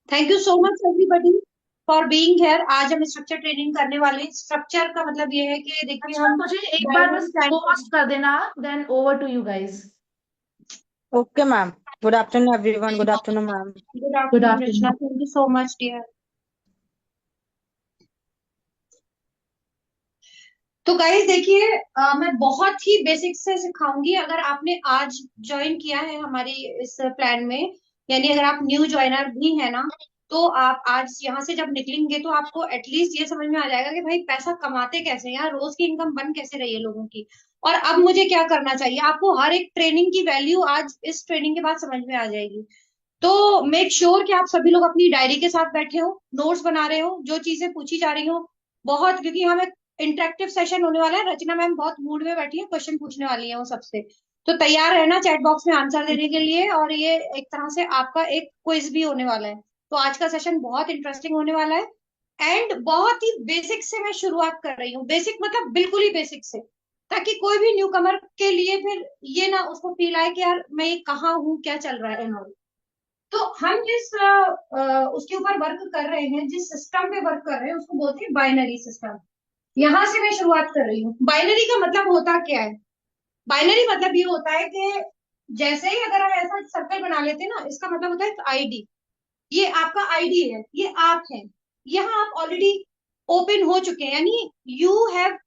Thank you so much everybody for being here. आज हम structure training करने वाले हैं। स्ट्रक्चर का मतलब ये है कि देखिए अच्छा, हम मुझे एक बार डायग्राम बस प्लान पोस्ट कर देना, then over to you guys. Okay, ma'am. Good afternoon, everyone. Good afternoon, ma'am. Good good afternoon Rachna, afternoon. Thank you so much dear. तो गाइस देखिए, मैं बहुत ही बेसिक से सिखाऊंगी। अगर आपने आज ज्वाइन किया है हमारी इस प्लान में, यानी अगर आप न्यू ज्वाइनर भी है ना, तो आप आज यहाँ से जब निकलेंगे तो आपको एटलीस्ट ये समझ में आ जाएगा कि भाई पैसा कमाते कैसे हैं, यार रोज की इनकम बन कैसे रही है लोगों की, और अब मुझे क्या करना चाहिए। आपको हर एक ट्रेनिंग की वैल्यू आज इस ट्रेनिंग के बाद समझ में आ जाएगी। तो मेक श्योर कि आप सभी लोग अपनी डायरी के साथ बैठे हो, नोट्स बना रहे हो, जो चीजें पूछी जा रही हो। बहुत, क्योंकि हम एक इंटरेक्टिव सेशन होने वाला है। रचना मैम बहुत मूड में बैठी है, क्वेश्चन पूछने वाली है वो सबसे। तो तैयार रहना चैट बॉक्स में आंसर देने के लिए, और ये एक तरह से आपका एक क्विज भी होने वाला है। तो आज का सेशन बहुत इंटरेस्टिंग होने वाला है। एंड बहुत ही बेसिक से मैं शुरुआत कर रही हूँ। बेसिक मतलब बिल्कुल ही बेसिक से, ताकि कोई भी न्यू कमर के लिए फिर ये ना उसको फील आए कि यार मैं ये कहाँ हूँ, क्या चल रहा है। तो हम जिस उसके ऊपर वर्क कर रहे हैं, जिस सिस्टम पे वर्क कर रहे हैं, उसको बोलते हैं बाइनरी सिस्टम। यहां से मैं शुरुआत कर रही हूँ। बाइनरी का मतलब होता क्या है? बाइनरी मतलब ये होता है कि जैसे ही अगर हम ऐसा सर्कल बना लेते हैं ना, इसका मतलब होता है आईडी। ये आपका आईडी है, ये आप हैं। यहाँ आप ऑलरेडी ओपन हो चुके हैं, यानी you have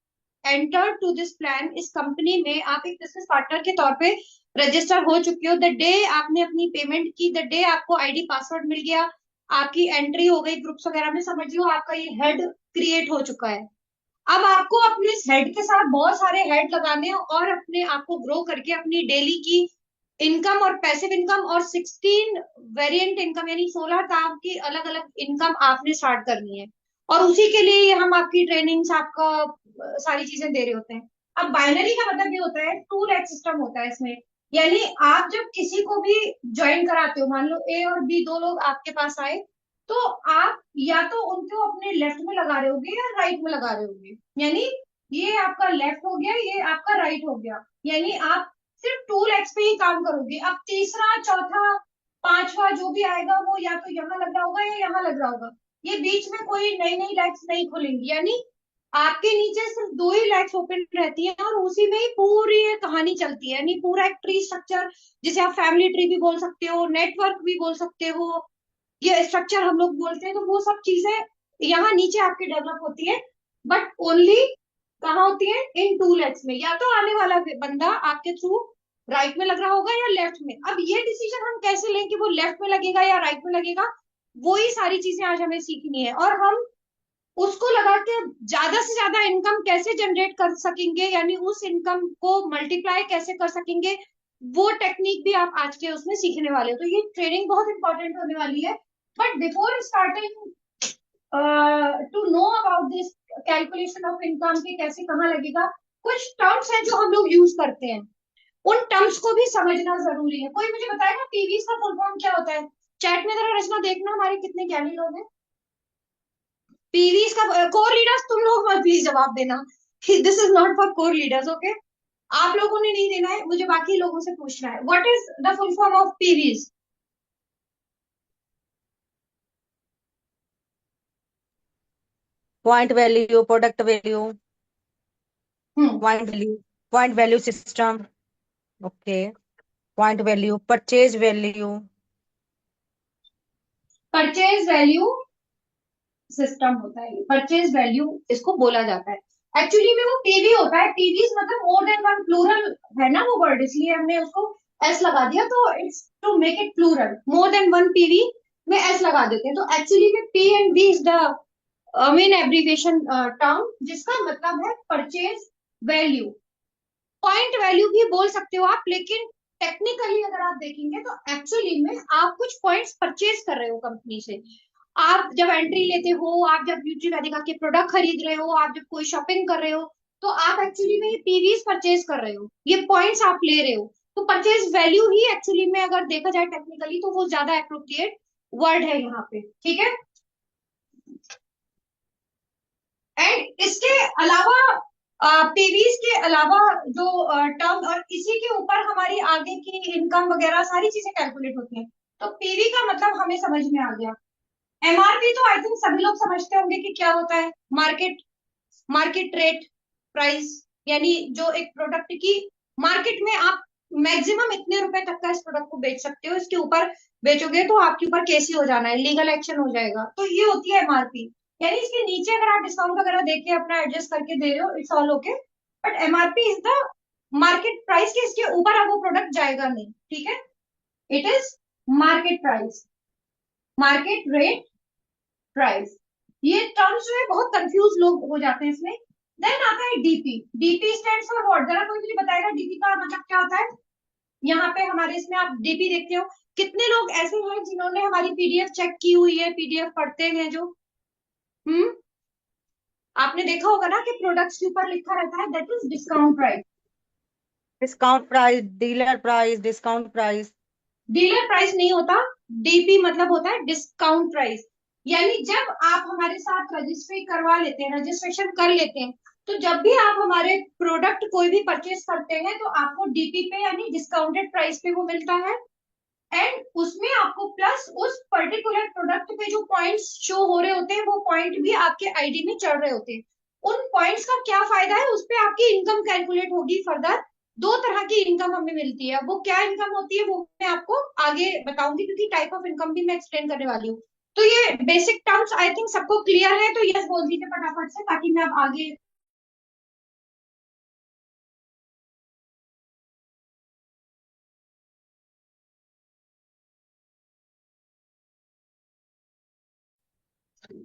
enter to this plan. इस कंपनी में आप एक बिजनेस पार्टनर के तौर पे रजिस्टर हो चुके हो। द डे आपने अपनी पेमेंट की, द डे आपको आईडी पासवर्ड मिल गया, आपकी एंट्री हो गई ग्रुप्स वगैरह में, समझ लो आपका ये हेड क्रिएट हो चुका है। अब आपको अपने इस हेड के साथ बहुत सारे हेड लगाने हैं, और अपने आप को ग्रो करके अपनी डेली की इनकम और पैसिव इनकम और 16 वेरिएंट इनकम, यानी 16 तरह की अलग अलग इनकम आपने स्टार्ट करनी है। और उसी के लिए ये हम आपकी ट्रेनिंग्स, आपका सारी चीजें दे रहे होते हैं। अब बाइनरी का मतलब ये होता है, टू लेग सिस्टम होता है इसमें। यानी आप जब किसी को भी ज्वाइन कराते हो, मान लो ए और बी दो लोग आपके पास आए, तो आप या तो उनको अपने लेफ्ट में लगा रहे होगे या राइट में लगा रहे होगे। यानी ये आपका लेफ्ट हो गया, ये आपका राइट हो गया। यानी आप सिर्फ टू लेग्स पे ही काम करोगे। अब तीसरा, चौथा, पांचवा जो भी आएगा वो या तो यहाँ लग रहा होगा या यहाँ लग रहा होगा। ये बीच में कोई नई नई लेग्स नहीं खुलेंगी। यानी आपके नीचे सिर्फ दो ही लेग्स ओपन रहती है, और उसी में ही पूरी ये कहानी चलती है। यानी पूरा एक ट्री स्ट्रक्चर, जिसे आप फैमिली ट्री भी बोल सकते हो, नेटवर्क भी बोल सकते हो, ये स्ट्रक्चर हम लोग बोलते हैं। तो वो सब चीजें यहाँ नीचे आपके डेवलप होती है, बट ओनली कहाँ होती है? इन टू लेग्स में। या तो आने वाला बंदा आपके थ्रू राइट में लग रहा होगा या लेफ्ट में। अब ये डिसीजन हम कैसे लें कि वो लेफ्ट में लगेगा या राइट में लगेगा, वो ही सारी चीजें आज हमें सीखनी है। और हम उसको लगा के ज्यादा से ज्यादा इनकम कैसे जनरेट कर सकेंगे, यानी उस इनकम को मल्टीप्लाई कैसे कर सकेंगे, वो टेक्निक भी आप आज के उसमें सीखने वाले हो। तो ये ट्रेनिंग बहुत इंपॉर्टेंट होने वाली है। But before starting to know about this calculation of income के कैसे कहाँ लगेगा, कुछ टर्म्स हैं जो हम लोग यूज करते हैं, उन टर्म्स को भी समझना जरूरी है। कोई मुझे बताएगा पीवीज का फुल फॉर्म क्या होता है? चैट में जरा रचना देखना हमारे कितने ज्ञानी लोग हैं। पीवीज का कोर लीडर्स, तुम लोग मत प्लीज जवाब देना, this is not for core leaders, okay? आप लोगों ने नहीं देना है, मुझे बाकी लोगों से पूछना है। What is the full form of PVs? Point value, product value, हम्म। point value system. Okay. Point value, purchase value. Purchase value system होता है, परचेज वैल्यू इसको बोला जाता है। एक्चुअली में वो पीवी होता है। पीवीज मतलब मोर देन वन, प्लूरल है ना वो वर्ड, इसलिए हमने उसको एस लगा दिया। तो it's to make it plural, more than one PV में एस लगा देते हैं। तो एक्चुअली में P and V is the main abbreviation term, जिसका मतलब है परचेज वैल्यू। पॉइंट वैल्यू भी बोल सकते हो आप, लेकिन टेक्निकली अगर आप देखेंगे तो एक्चुअली में आप कुछ पॉइंट्स परचेज कर रहे हो कंपनी से। आप जब एंट्री लेते हो, आप जब ब्यूटी वेदिका के प्रोडक्ट खरीद रहे हो, आप जब कोई शॉपिंग कर रहे हो, तो आप एक्चुअली में ये पीवीज परचेज कर रहे हो, ये पॉइंट्स आप ले रहे हो। तो परचेज वैल्यू ही एक्चुअली में अगर देखा जाए टेक्निकली, तो वो ज्यादा अप्रोप्रिएट वर्ड है यहाँ पे, ठीक है? एंड इसके अलावा, पीवीज के अलावा जो टर्म, और इसी के ऊपर हमारी आगे की इनकम वगैरह सारी चीजें कैलकुलेट होती हैं। तो पीवी का मतलब हमें समझ में आ गया। एमआरपी तो आई थिंक सभी लोग समझते होंगे कि क्या होता है। मार्केट मार्केट रेट प्राइस, यानी जो एक प्रोडक्ट की मार्केट में आप मैक्सिमम इतने रुपए तक का इस प्रोडक्ट को बेच सकते हो, इसके ऊपर बेचोगे तो आपके ऊपर केस ही हो जाना है, लीगल एक्शन हो जाएगा। तो ये होती है एमआरपी। यानी इसके नीचे अगर आप डिस्काउंट वगैरह देके अपना एडजस्ट करके दे रहे हो, it's all okay. But MRP is the market price, के इसके ऊपर अब वो प्रोडक्ट जाएगा नहीं, ठीक है। It is market price, market rate price. ये टर्म्स जो है बहुत कंफ्यूज लोग हो जाते हैं इसमें। देन आता है DP. DP stands for what? जरा कोई मुझे बताएगा डीपी का मतलब क्या होता है। यहाँ पे हमारे इसमें आप डीपी देखते हो। कितने लोग ऐसे हैं जिन्होंने हमारी पीडीएफ चेक की हुई है, पीडीएफ पढ़ते हैं जो? हम्म, आपने देखा होगा ना कि प्रोडक्ट्स के ऊपर लिखा रहता है that is discount price. Discount price, dealer price, discount price. Dealer price नहीं होता, डीपी मतलब होता है डिस्काउंट प्राइस। यानी जब आप हमारे साथ रजिस्ट्री करवा लेते हैं, रजिस्ट्रेशन कर लेते हैं, तो जब भी आप हमारे प्रोडक्ट कोई भी परचेस करते हैं तो आपको डीपी पे यानी डिस्काउंटेड प्राइस पे वो मिलता है। एंड उसमें आपको प्लस उस पर्टिकुलर प्रोडक्ट पे जो पॉइंट्स शो हो रहे होते हैं वो पॉइंट भी आपके आईडी में चढ़ रहे होते हैं। उन पॉइंट्स का क्या फायदा है, उस पे आपकी इनकम कैलकुलेट होगी फर्दर। दो तरह की इनकम हमें मिलती है, वो क्या इनकम होती है वो मैं आपको आगे बताऊंगी, क्योंकि टाइप ऑफ इनकम भी मैं एक्सप्लेन करने वाली हूँ। तो ये बेसिक टर्म्स आई थिंक सबको क्लियर है, तो यस बोल दीजिए फटाफट से ताकि मैं अब आगे।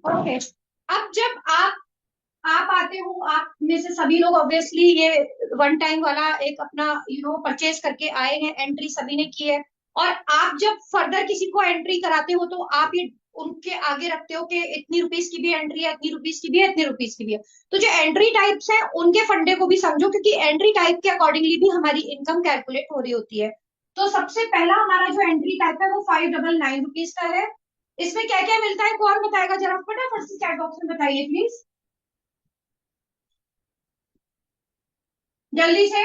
ओके, अब जब आप आते हो, आप में से सभी लोग ऑब्वियसली ये वन टाइम वाला एक अपना परचेज करके आए हैं, एंट्री सभी ने की है। और आप जब फर्दर किसी को एंट्री कराते हो तो आप ये उनके आगे रखते हो कि इतनी रुपीस की भी एंट्री है, इतनी रुपीस की भी है, इतनी रुपीस की भी है। तो जो एंट्री टाइप्स है उनके फंडे को भी समझो, क्योंकि एंट्री टाइप के अकॉर्डिंगली भी हमारी इनकम कैलकुलेट हो रही होती है। तो सबसे पहला हमारा जो एंट्री टाइप है वो 599 रुपीज का है। इसमें क्या क्या मिलता है कौन बताएगा जरा फटाफट से चैट बॉक्स में बताइए प्लीज, जल्दी से।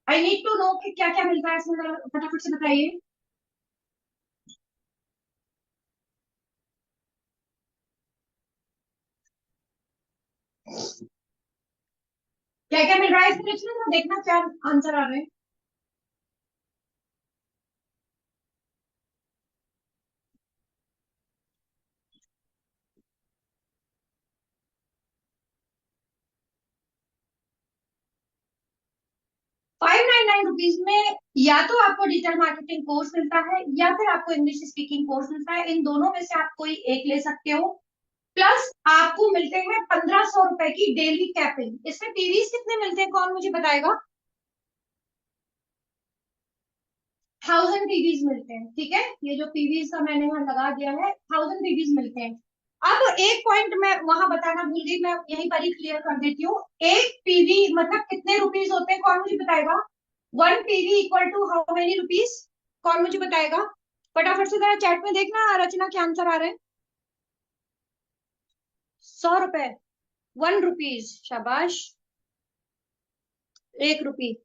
आई नीड टू नो कि क्या क्या मिलता है इसमें, जरा फटाफट से बताइए। क्या क्या मिल रहा है इसमें, रचना देखना क्या आंसर आ रहे हैं। ₹599 में या तो आपको डिजिटल मार्केटिंग कोर्स मिलता है या फिर आपको इंग्लिश स्पीकिंग कोर्स मिलता है। इन दोनों में से आप कोई एक ले सकते हो। प्लस आपको मिलते हैं 1500 रुपए की डेली कैपिंग। इसमें पीवीज कितने मिलते हैं कौन मुझे बताएगा? 1000 पीवीज मिलते हैं, ठीक है। ये जो पीवीज का मैंने यहाँ लगा दिया है, 1000 पीवीज मिलते हैं। अब एक पॉइंट मैं वहां बताना भूल गई, मैं यहीं पर ही क्लियर कर देती हूँ। एक पीवी मतलब कितने रुपीज होते हैं कौन मुझे बताएगा? 1 PV equal to how many rupees? कौन मुझे बताएगा? फटाफट से जरा चैट में देखना रचना के आंसर आ रहे हैं। 100 रुपए, 1 रुपीज, शाबाश। 1 रुपी।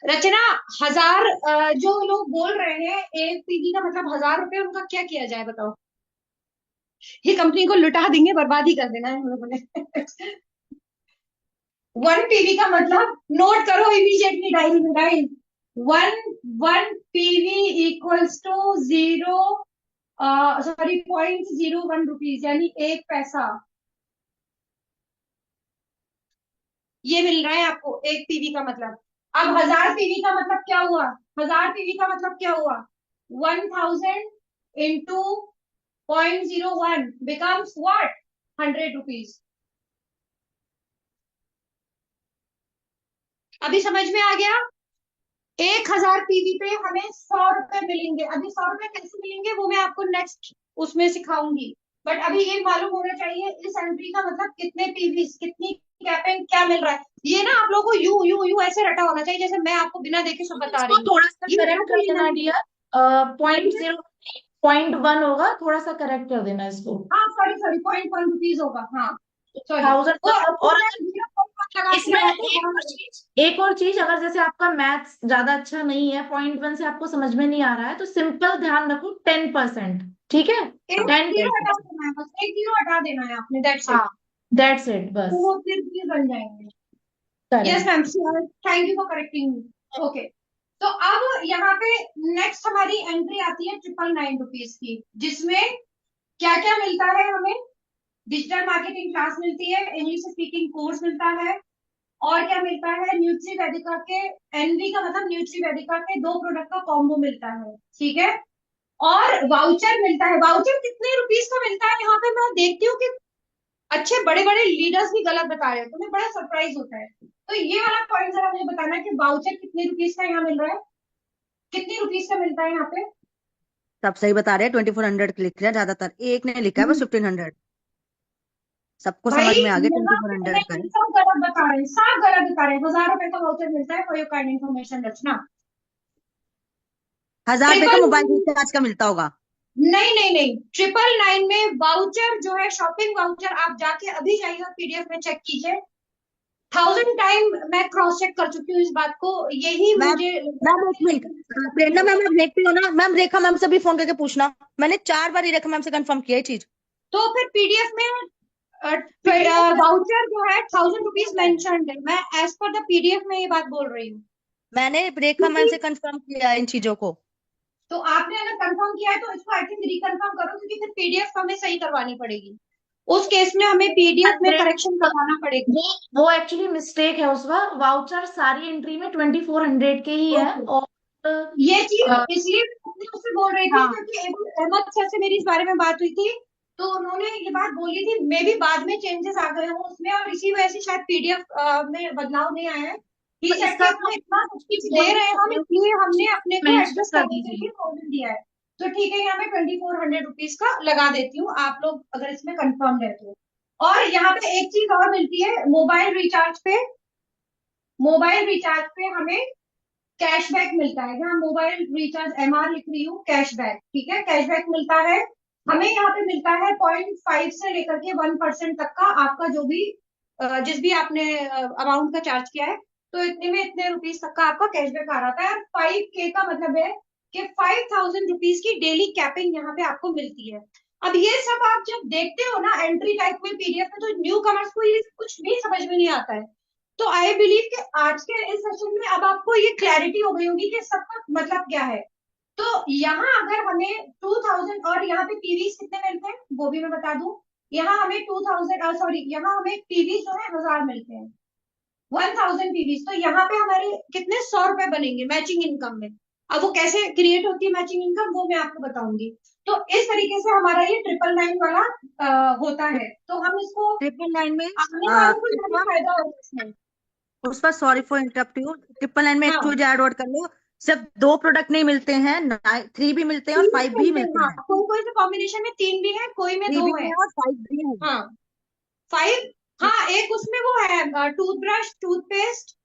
रचना, 1000 जो लोग बोल रहे हैं 1 पीवी का मतलब 1000 रुपए, उनका क्या किया जाए बताओ? ये कंपनी को लुटा देंगे, बर्बाद ही कर देना है हम लोगों ने। 1 पीवी का मतलब नोट करो इमीडिएटली डायरी में guys. One one PV equals to 0.01 rupees, यानी 1 पैसा। ये मिल रहा है आपको 1 पीवी का मतलब। अब 1000 पीवी का मतलब क्या हुआ? 1000 पीवी का मतलब क्या हुआ? 1000 into 0.01 becomes what? 100 रुपीज। अभी समझ में आ गया? 1000 पीवी पे हमें 100 रुपए मिलेंगे। अभी 100 रुपए कैसे मिलेंगे वो मैं आपको नेक्स्ट उसमें सिखाऊंगी। बट अभी ये मालूम होना चाहिए इस एंट्री का मतलब कितने पीवी, कितनी कैपिंग, क्या मिल रहा है। ये ना आप लोगों को यू यू यू ऐसे रटा होना चाहिए जैसे मैं आपको बिना देखे सब बता इसको रही हूँ। थोड़ा सा ये करेक्ट कर रटा देना लेना। डियर। 0.0 0.1 होगा, थोड़ा सा करेक्ट कर देना इसको। हाँ सॉरी सॉरी, 0.1 रुपीज होगा, हाँ। सॉरी, 1000 वो मतलब। और मैं 0.1 लगा के इसमें लगाते हैं बहुत। एक और चीज, अगर जैसे आपका मैथ्स ज्यादा अच्छा नहीं है, पॉइंट 1 से आपको समझ में नहीं आ रहा है, तो सिंपल ध्यान रखो 10%। ठीक है, एक टेन जीरो हटा 10%। देना है, बस एक जीरो हटा देना है आपने, दैट्स इट। हाँ, दैट्स इट तो बस। वो फिर भी बन जाएंगे। Yes correct. Ma'am, thank you for correcting. Okay, तो अब यहाँ पे नेक्स्ट हमारी एंट्री आती है 999 रुपीज की, जिसमें क्या क्या मिलता है हमें। डिजिटल मार्केटिंग क्लास मिलती है, इंग्लिश स्पीकिंग कोर्स मिलता है, और क्या मिलता है, न्यूट्री वेदिका के, एनवी का मतलब न्यूट्री वेदिका के 2 प्रोडक्ट का कॉम्बो मिलता है, ठीक है। और वाउचर मिलता है। वाउचर कितने रुपीज का मिलता है यहाँ पे मैं देखती हूँ कि अच्छे बड़े बड़े लीडर्स भी गलत बता रहे हैं, तो मैं बड़ा सरप्राइज होता है। तो ये वाला पॉइंट जरा मुझे बताना है कि वाउचर कितने रुपीज का यहाँ मिल रहा है, कितने रुपीज का मिलता है यहाँ पे। सब सही बता रहे हैं, 2400 लिख रहे हैं ज्यादातर, एक ने लिखा है बस 1500। सबको भाई समझ में आ गया यहाँ पे 2400 का है। नहीं, सब गलत बता रहे हैं, सब गलत बता रहे हैं। 1000 रुपए का वाउचर मिलता है, फॉर योर काइंड इन्फॉर्मेशन रचना। 1000 रुपए का ट्रिपल मोबाइल रिचार्ज का मिलता होगा। नहीं नहीं नहीं, 999 में वाउचर जो है, शॉपिंग वाउचर, आप जाके अभी जाइए और पीडीएफ में चेक कीजिए। 1000 टाइम मैं क्रॉस चेक कर चुकी हूँ इस बात को, यही मैम मुझे लग रहा मैम एक मिनट, है। प्रेरणा मैम आप देखती हो ना मैम, रेखा मैम से भी फोन करके पूछना, मैंने 4 बार ही रेखा मैम से कंफर्म किया ये चीज। तो फिर पीडीएफ में पीडीएफ में वाउचर जो है 1000 रुपीज मेंशन्ड है, मैं एज पर द पीडीएफ में ये बात बोल रही हूँ। मैंने रेखा मैम क्योंकि से कंफर्म किया है इन चीजों को। तो आपने अगर कंफर्म किया है तो इसको आई थिंक रिकंफर्म करो, क्योंकि फिर पीडीएफ हमें सही करवानी पड़ेगी। उस केस में हमें पीडीएफ में करेक्शन करवाना पड़ेगा। वो वो एक्चुअली मिस्टेक है उसका। वाउचर सारी एंट्री में 2400 के ही है। ओके, और ये चीज अ, इसलिए मैं उससे बोल रही थी हाँ, क्योंकि अहमद सर से मेरी इस बारे में बात हुई थी, तो उन्होंने ये बात बोली थी, मे भी बाद में चेंजेस आ गए हों उसमें, और इसी वजह से शायद पीडीएफ में बदलाव नहीं आया है। तो ही सेड कि इसका अपना इतना सब कुछ दे रहे हैं हम, इसलिए हमने अपने को मेंशन एडजस्ट कर करने के दीजिए। लिए 1000 दिया है। तो ठीक है, यहाँ पे 2400 रुपीज का लगा देती हूँ, आप लोग अगर इसमें कंफर्म रहते हो। और यहाँ पे एक चीज और मिलती है, मोबाइल रिचार्ज पे। मोबाइल रिचार्ज पे हमें कैशबैक मिलता है। यहाँ मोबाइल रिचार्ज एमआर लिख रही हूँ, कैशबैक, ठीक है, कैशबैक मिलता है हमें। यहाँ पे मिलता है 0.5 से लेकर के 1% तक का, आपका जो भी जिस भी आपने अमाउंट का चार्ज किया है, तो इतने में इतने रुपीज तक का आपका कैशबैक आ रहा है। और 5K का मतलब है कि 5000 रुपीज की डेली कैपिंग यहाँ पे आपको मिलती है। अब ये सब आप जब देखते हो ना एंट्री टाइप में पीडीएफ में, तो न्यू कमर्स को ये कुछ भी समझ में नहीं आता है। तो आई बिलीव कि आज के इस सेशन में अब आपको ये क्लैरिटी हो गई होगी कि सबका मतलब क्या है। तो यहाँ अगर हमें 2000, और यहाँ पे पीवीज कितने मिलते हैं वो भी मैं बता दूं। यहाँ हमें 2000, सॉरी, यहाँ हमें पीवीज जो है 1000 मिलते हैं, 1000 पीवीज। तो यहाँ पे हमारे कितने 100 रुपए बनेंगे मैचिंग इनकम में। अब वो कैसे क्रिएट होती है मैचिंग इनकम, वो मैं आपको बताऊंगी। तो इस तरीके से हमारा ये 999 वाला होता है, तो हम इसको 999 में आने वालों को ज्यादा पुष्पा, फायदा होगा इसमें। Pushpa sorry for interrupt you, 999 में एक हाँ, चीज ऐड वर्ड कर लो। सिर्फ 2 प्रोडक्ट नहीं मिलते हैं, 3 भी मिलते हैं और 5 भी मिलते हैं, मिलते हाँ, हैं। कोई कोई से कॉम्बिनेशन में 3 भी है, कोई में 3 दो भी है। है और 5 भी है। हाँ, 5। हाँ, एक उसमें वो है टूथब्रश, टूथपेस्ट,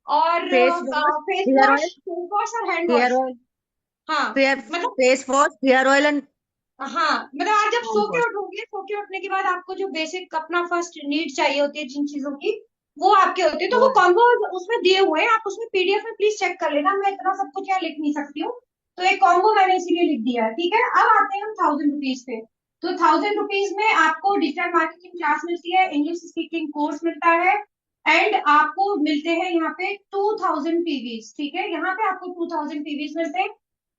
और face wash, face hair wash, oil, face wash और हैंड हेयर वॉश। ऑयल, हाँ, मतलब, face wash, hair oil and हाँ मतलब आप जब सो हैंड के वॉश। उठोगे, सो के उठने के बाद आपको जो बेसिक अपना फर्स्ट नीड चाहिए होती है जिन चीजों की, वो आपके होते हैं। तो वो वो है। कॉम्बो उसमें दिए हुए हैं, आप उसमें पीडीएफ में प्लीज चेक कर लेना, मैं इतना सब कुछ यहाँ लिख नहीं सकती हूँ। तो एक कॉम्बो मैंने इसीलिए लिख दिया है, ठीक है। अब आते हैं हम 1000 रुपीज पे। तो 1000 रुपीज में आपको डिजिटल मार्केटिंग क्लास मिलती है, इंग्लिश स्पीकिंग कोर्स मिलता है, एंड आपको मिलते हैं यहाँ पे 2000 पीवीज, ठीक है। यहाँ पे आपको 2000 पीवीज मिलते हैं।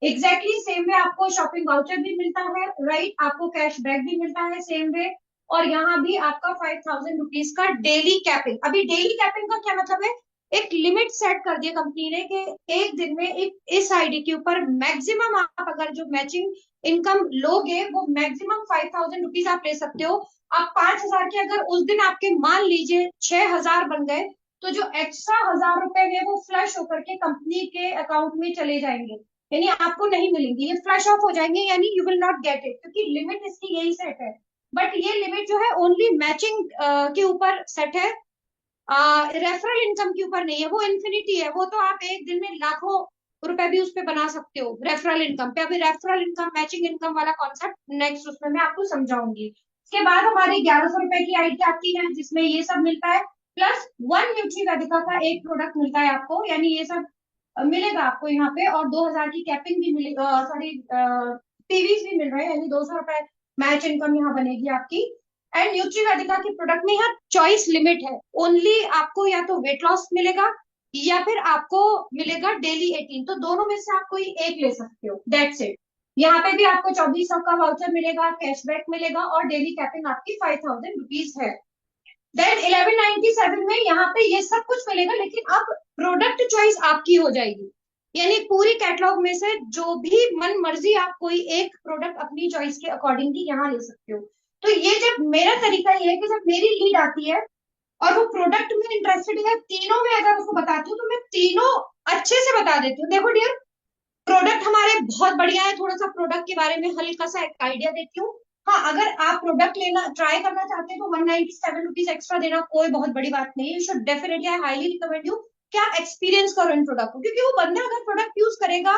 एग्जैक्टली सेम वे आपको शॉपिंग वाउचर भी मिलता है, राइट, आपको कैशबैक भी मिलता है सेम वे। और यहाँ भी आपका 5000 रुपीज का डेली कैपिंग। अभी डेली कैपिंग का क्या मतलब है, एक लिमिट सेट कर दिया कंपनी ने कि एक दिन में एक इस आईडी के ऊपर मैक्सिमम आप अगर जो मैचिंग इनकम लोगे, वो मैक्सिमम 5000 रुपीज आप ले सकते हो। आप 5000 के अगर उस दिन आपके मान लीजिए 6000 बन गए, तो जो एक्स्ट्रा 1000 रुपए है वो फ्लश होकर के कंपनी के अकाउंट में चले जाएंगे, यानी आपको नहीं मिलेंगे, ये फ्लश ऑफ हो जाएंगे, यानी you will not get it, क्योंकि लिमिट इसकी यही सेट है। बट ये लिमिट जो है ओनली मैचिंग के ऊपर सेट है, रेफरल इनकम के ऊपर नहीं है। वो इन्फिनिटी है, वो तो आप एक दिन में लाखों रुपए भी उस पे बना सकते हो रेफरल इनकम पे। अभी रेफरल इनकम मैचिंग इनकम वाला कॉन्सेप्ट नेक्स्ट उसमें मैं आपको समझाऊंगी। उसके बाद हमारी 1100 रुपए की आईडी आती है जिसमें ये सब मिलता है, प्लस वन न्यूट्री वेदिका का एक प्रोडक्ट मिलता है आपको, यानी ये सब मिलेगा आपको यहाँ पे। और 2000 की कैपिंग भी मिलेगी, सॉरी पीवीज भी मिल रहे हैं, यानी 200 रुपए मैच इनकम यहाँ बनेगी आपकी। एंड न्यूट्री वेदिका की प्रोडक्ट में यहाँ चॉइस लिमिट है, ओनली आपको या तो वेट लॉस मिलेगा या फिर आपको मिलेगा डेली 18, तो दोनों में से आप कोई एक ले सकते हो, दैट्स इट। यहाँ पे भी आपको 2400 का वाउचर मिलेगा, कैशबैक मिलेगा और डेली कैपिंग आपकी 5000 रुपीज है। देन 1197 में यहाँ पे ये सब कुछ मिलेगा, लेकिन अब प्रोडक्ट चॉइस आपकी हो जाएगी, यानी पूरी कैटलॉग में से जो भी मन मर्जी आप कोई एक प्रोडक्ट अपनी चॉइस के अकॉर्डिंगली यहाँ ले सकते हो। तो ये जब मेरा तरीका ये है कि जब मेरी लीड आती है और वो प्रोडक्ट में इंटरेस्टेड है, तीनों में अगर उसको बताती हूँ तो मैं तीनों अच्छे से बता देती हूँ। देखो डियर, प्रोडक्ट हमारे बहुत बढ़िया है, थोड़ा सा प्रोडक्ट के बारे में हल्का सा एक आइडिया देती हूँ। हाँ, अगर आप प्रोडक्ट लेना ट्राई करना चाहते हैं तो 197 रुपीज एक्स्ट्रा देना कोई बहुत बड़ी बात नहीं है। You should definitely, I highly recommend you कि आप एक्सपीरियंस करो इन प्रोडक्ट को, क्योंकि वो बंदा अगर प्रोडक्ट यूज करेगा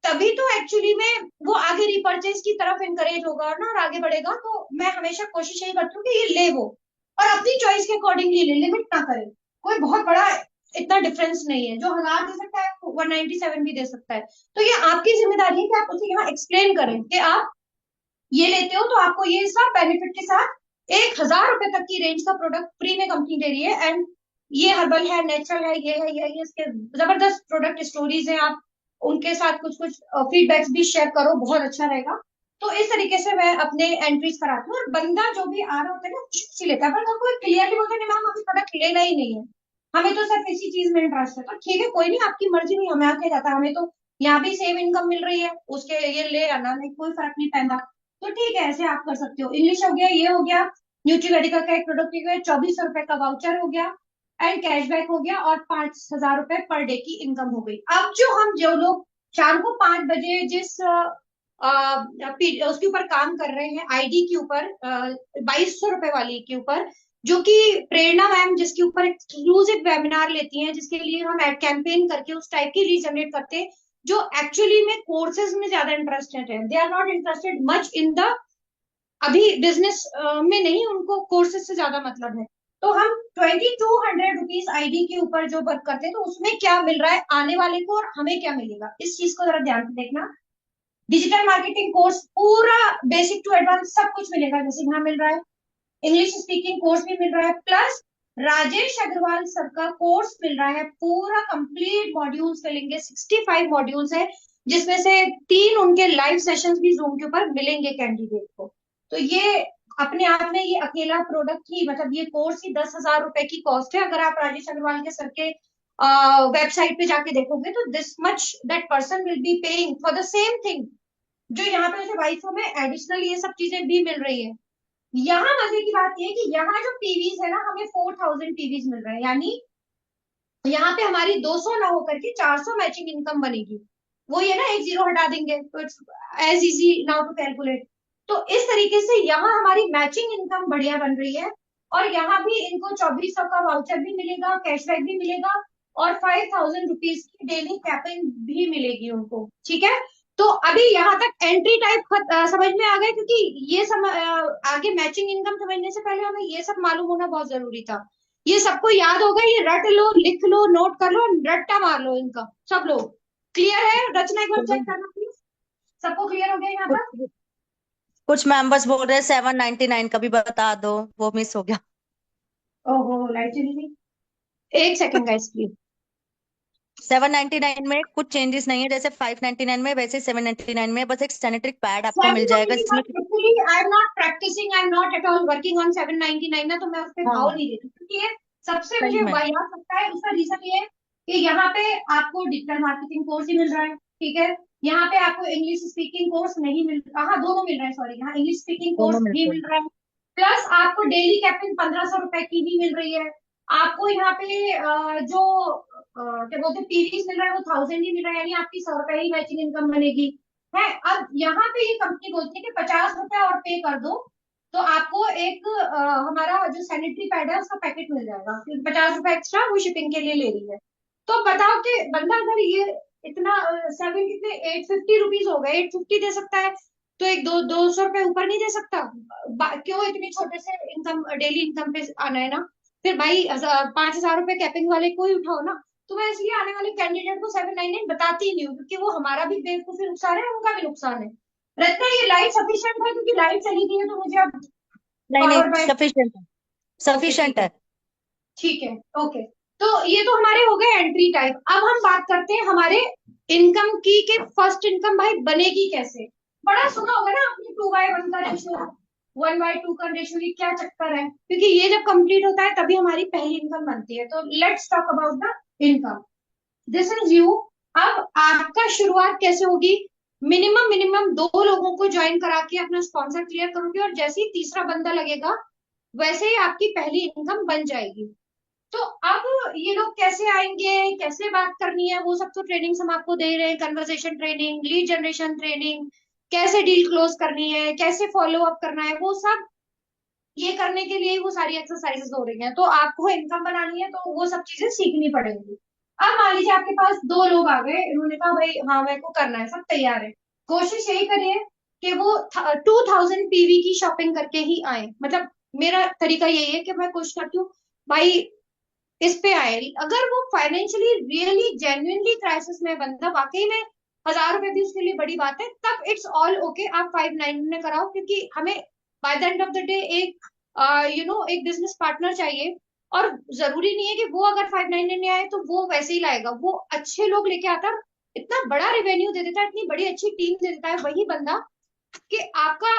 तभी तो एक्चुअली में वो आगे रिपर्चेज की तरफ इनकरेज होगा ना, और आगे बढ़ेगा। तो मैं हमेशा कोशिश यही करती हूँ कि ये ले वो, और अपनी चॉइस के अकॉर्डिंगली ले, लिमिट ना करे। कोई बहुत बड़ा इतना डिफरेंस नहीं है, जो 1000 दे सकता है 197 भी दे सकता है। तो ये आपकी जिम्मेदारी है कि आप उसे यहाँ एक्सप्लेन करें कि आप ये लेते हो तो आपको ये सब बेनिफिट के साथ 1000 रुपए तक की रेंज का प्रोडक्ट फ्री में कंपनी दे रही है। एंड ये हर्बल है, नेचुरल है, ये है, ये इसके जबरदस्त प्रोडक्ट स्टोरीज है। आप उनके साथ कुछ कुछ फीडबैक्स भी शेयर करो, बहुत अच्छा रहेगा। तो इस तरीके से मैं अपने एंट्रीज कराती हूँ, और बंदा जो भी आ रहा होता है ना खुशी लेता है, पर अगर कोई क्लियरली बोलता है नहीं मैम हमें प्रोडक्ट लेना ही नहीं है, हमें तो सिर्फ इसी चीज में इंटरेस्ट है, तो ठीक है कोई नहीं, आपकी मर्जी नहीं, हमें आके जाता है, हमें तो यहाँ भी सेम इनकम मिल रही है, उसके ये ले आना में कोई फर्क नहीं पैदा। तो ठीक है, ऐसे आप कर सकते हो। इंग्लिश हो गया, ये हो गया, न्यूट्रीवेडिका का एक प्रोडक्ट हो गया, 2400 रुपए का वाउचर हो गया, एंड कैशबैक हो गया, और 5000 रुपए पर डे की इनकम हो गई। अब जो लोग शाम को 5 बजे जिस उसके ऊपर काम कर रहे हैं, आईडी के ऊपर 2200 रुपए वाली के ऊपर, जो कि प्रेरणा मैम जिसके ऊपर एक्सक्लूसिव वेबिनार लेती हैं, जिसके लिए हम एड कैंपेन करके उस टाइप की लीड जनरेट करते हैं, जो एक्चुअली में कोर्सेज में ज्यादा इंटरेस्टेड है, they are not interested much in the, अभी बिजनेस में नहीं, उनको कोर्सेज से ज्यादा मतलब है। तो हम 2200 रुपीज आईडी के ऊपर जो वर्क करते हैं, तो उसमें क्या मिल रहा है आने वाले को और हमें क्या मिलेगा, इस चीज को जरा ध्यान से देखना। डिजिटल मार्केटिंग कोर्स पूरा बेसिक टू एडवांस सब कुछ मिलेगा, जैसे यहाँ मिल रहा है। इंग्लिश स्पीकिंग कोर्स भी मिल रहा है, प्लस राजेश अग्रवाल सर का कोर्स मिल रहा है, पूरा कंप्लीट मॉड्यूल्स मिलेंगे, 65 मॉड्यूल्स है, जिसमें से 3 उनके लाइव सेशंस भी जूम के ऊपर मिलेंगे कैंडिडेट को। तो ये अपने आप में ये अकेला प्रोडक्ट ही, मतलब ये कोर्स ही 10,000 रुपए की कॉस्ट है। अगर आप राजेश अग्रवाल के सर के वेबसाइट पे जाके देखोगे तो this much that person will be paying for the same thing, जो यहाँ पे जैसे वाइफो में एडिशनल ये सब चीजें भी मिल रही है। यहाँ मजे की बात ये है कि यहाँ जो पीवीज है ना, हमें 4000 पीवीज मिल रहे हैं, यानी यहाँ पे हमारी 200 ना होकर के 400 मैचिंग इनकम बनेगी। वो ये ना एक जीरो हटा देंगे तो it's as easy now to calculate. तो इस तरीके से यहाँ हमारी मैचिंग इनकम बढ़िया बन रही है, और यहाँ भी इनको 2400 का वाउचर भी मिलेगा, कैशबैक भी मिलेगा, और 5000 रुपीज की डेली कैपिंग भी मिलेगी उनको। ठीक है, तो अभी यहाँ तक एंट्री टाइप समझ में आ गए, क्योंकि ये आगे मैचिंग इनकम समझने से पहले हमें ये सब मालूम होना बहुत जरूरी था। ये सबको याद होगा, ये रट लो, लिख लो, नोट कर लो, रट्टा मार लो इनका सब लोग। क्लियर है? रचना एक बार चेक करना प्लीज, सबको क्लियर हो गया यहाँ पर? कुछ कुछ मेंबर्स बोल रहे हैं 799 का भी बता दो, वो मिस हो गया। ओहो, लाइट चली गई, एक सेकंड गाइस प्लीज। 799 में कुछ चेंजेस नहीं है, जैसे 599 में वैसे 799 में बस एक सैनिटरी पैड आपको मिल जाएगा, जिसमें I am not practising, I am not at all working on 799 ना, तो मैं उस पर भाव हाँ नहीं देती, क्योंकि ये सबसे सही मुझे में वाहियात लगता है। उसका रीजन ये है कि यहाँ पे आपको डिजिटल मार्केटिंग कोर्स ही मिल रहा है, ठीक है, यहाँ पे आपको इंग्लिश स्पीकिंग कोर्स नहीं मिल रहा, हाँ दोनों मिल रहा है, सॉरी, यहाँ इंग्लिश स्पीकिंग कोर्स दोनों भी मिलते हैं। मिल रहा है, प्लस आपको डेली कैपिंग 1500 रुपए की भी मिल रही है। आपको यहाँ पे जो क्या बोलते हैं पीवीज मिल रहा है, वो 1000 ही मिल रहा है, यानी आपकी 100 रुपए ही मैचिंग इनकम बनेगी है। अब यहाँ पे ये कंपनी बोलती है कि 50 रुपए और पे कर दो तो आपको एक हमारा जो सैनिटरी पैड है उसका पैकेट मिल जाएगा, 50 रुपए एक्स्ट्रा वो शिपिंग के लिए ले रही है। तो बताओ कि बंदा अगर ये इतना 7 कितने 850 रुपीज हो गए, 850 दे सकता है, तो एक 200 रुपए ऊपर नहीं दे सकता? क्यों इतनी छोटे से इनकम, डेली इनकम पे आना है ना? फिर भाई 5,000 रुपए कैपिंग वाले को ही उठाओ ना। तो मैं इसलिए आने वाले कैंडिडेट को 799 बताती ही नहीं हूँ, क्योंकि वो हमारा भी बेवकूफी नुकसान है, उनका भी नुकसान है। रत्ना, ये लाइट सफिशिएंट है? क्योंकि लाइट चली गई है तो मुझे अब नहीं नहीं, पावर बाय। सफिशिएंट है, ओके ठीक सफिशिएंट है। है। ठीक है। ओके। तो ये तो हमारे हो गए एंट्री टाइप। अब हम बात करते हैं हमारे इनकम की, कि फर्स्ट इनकम भाई बनेगी कैसे। बड़ा सुना होगा ना आपने 2/1 का रेशियो, 1/2 का रेशियो, ये क्या चक्कर है? क्योंकि ये जब कंप्लीट होता है तभी हमारी पहली इनकम बनती है। तो let's talk about the income. This is you. अब आपका शुरुआत कैसे होगी? मिनिमम मिनिमम 2 लोगों को ज्वाइन करा के अपना स्पॉन्सर क्लियर करोगे, और जैसे ही तीसरा बंदा लगेगा वैसे ही आपकी पहली इनकम बन जाएगी। तो अब ये लोग कैसे आएंगे, कैसे बात करनी है, वो सब तो ट्रेनिंग्स हम आपको दे रहे हैं। Conversation training, lead generation training, कैसे डील क्लोज करनी है, कैसे फॉलो अप करना है, वो सब ये करने के लिए ही वो सारी एक्सरसाइजेस हो रही हैं। तो आपको इनकम बनानी है तो वो सब चीजें सीखनी पड़ेंगी। अब मान लीजिए आपके पास 2 लोग आ गए, इन्होंने कहा भाई हाँ मेरे को करना है, सब तैयार है। कोशिश यही करिए कि वो 2000 पीवी की शॉपिंग करके ही आए। मतलब मेरा तरीका यही है कि मैं कोशिश करती हूँ भाई इस पे आए। अगर वो फाइनेंशियली रियली जेन्युइनली क्राइसिस में है बंदा, वाकई में 1,000 रुपए भी उसके लिए बड़ी बात है, तब इट्स ऑल ओके, आप 599 में कराओ। क्योंकि हमें by the end of the day एक एक बिजनेस पार्टनर चाहिए। और जरूरी नहीं है कि वो अगर 599 में आए तो वो वैसे ही लाएगा। वो अच्छे लोग लेके आता है, इतना बड़ा रेवेन्यू दे देता है, इतनी बड़ी अच्छी टीम दे देता है वही बंदा, कि आपका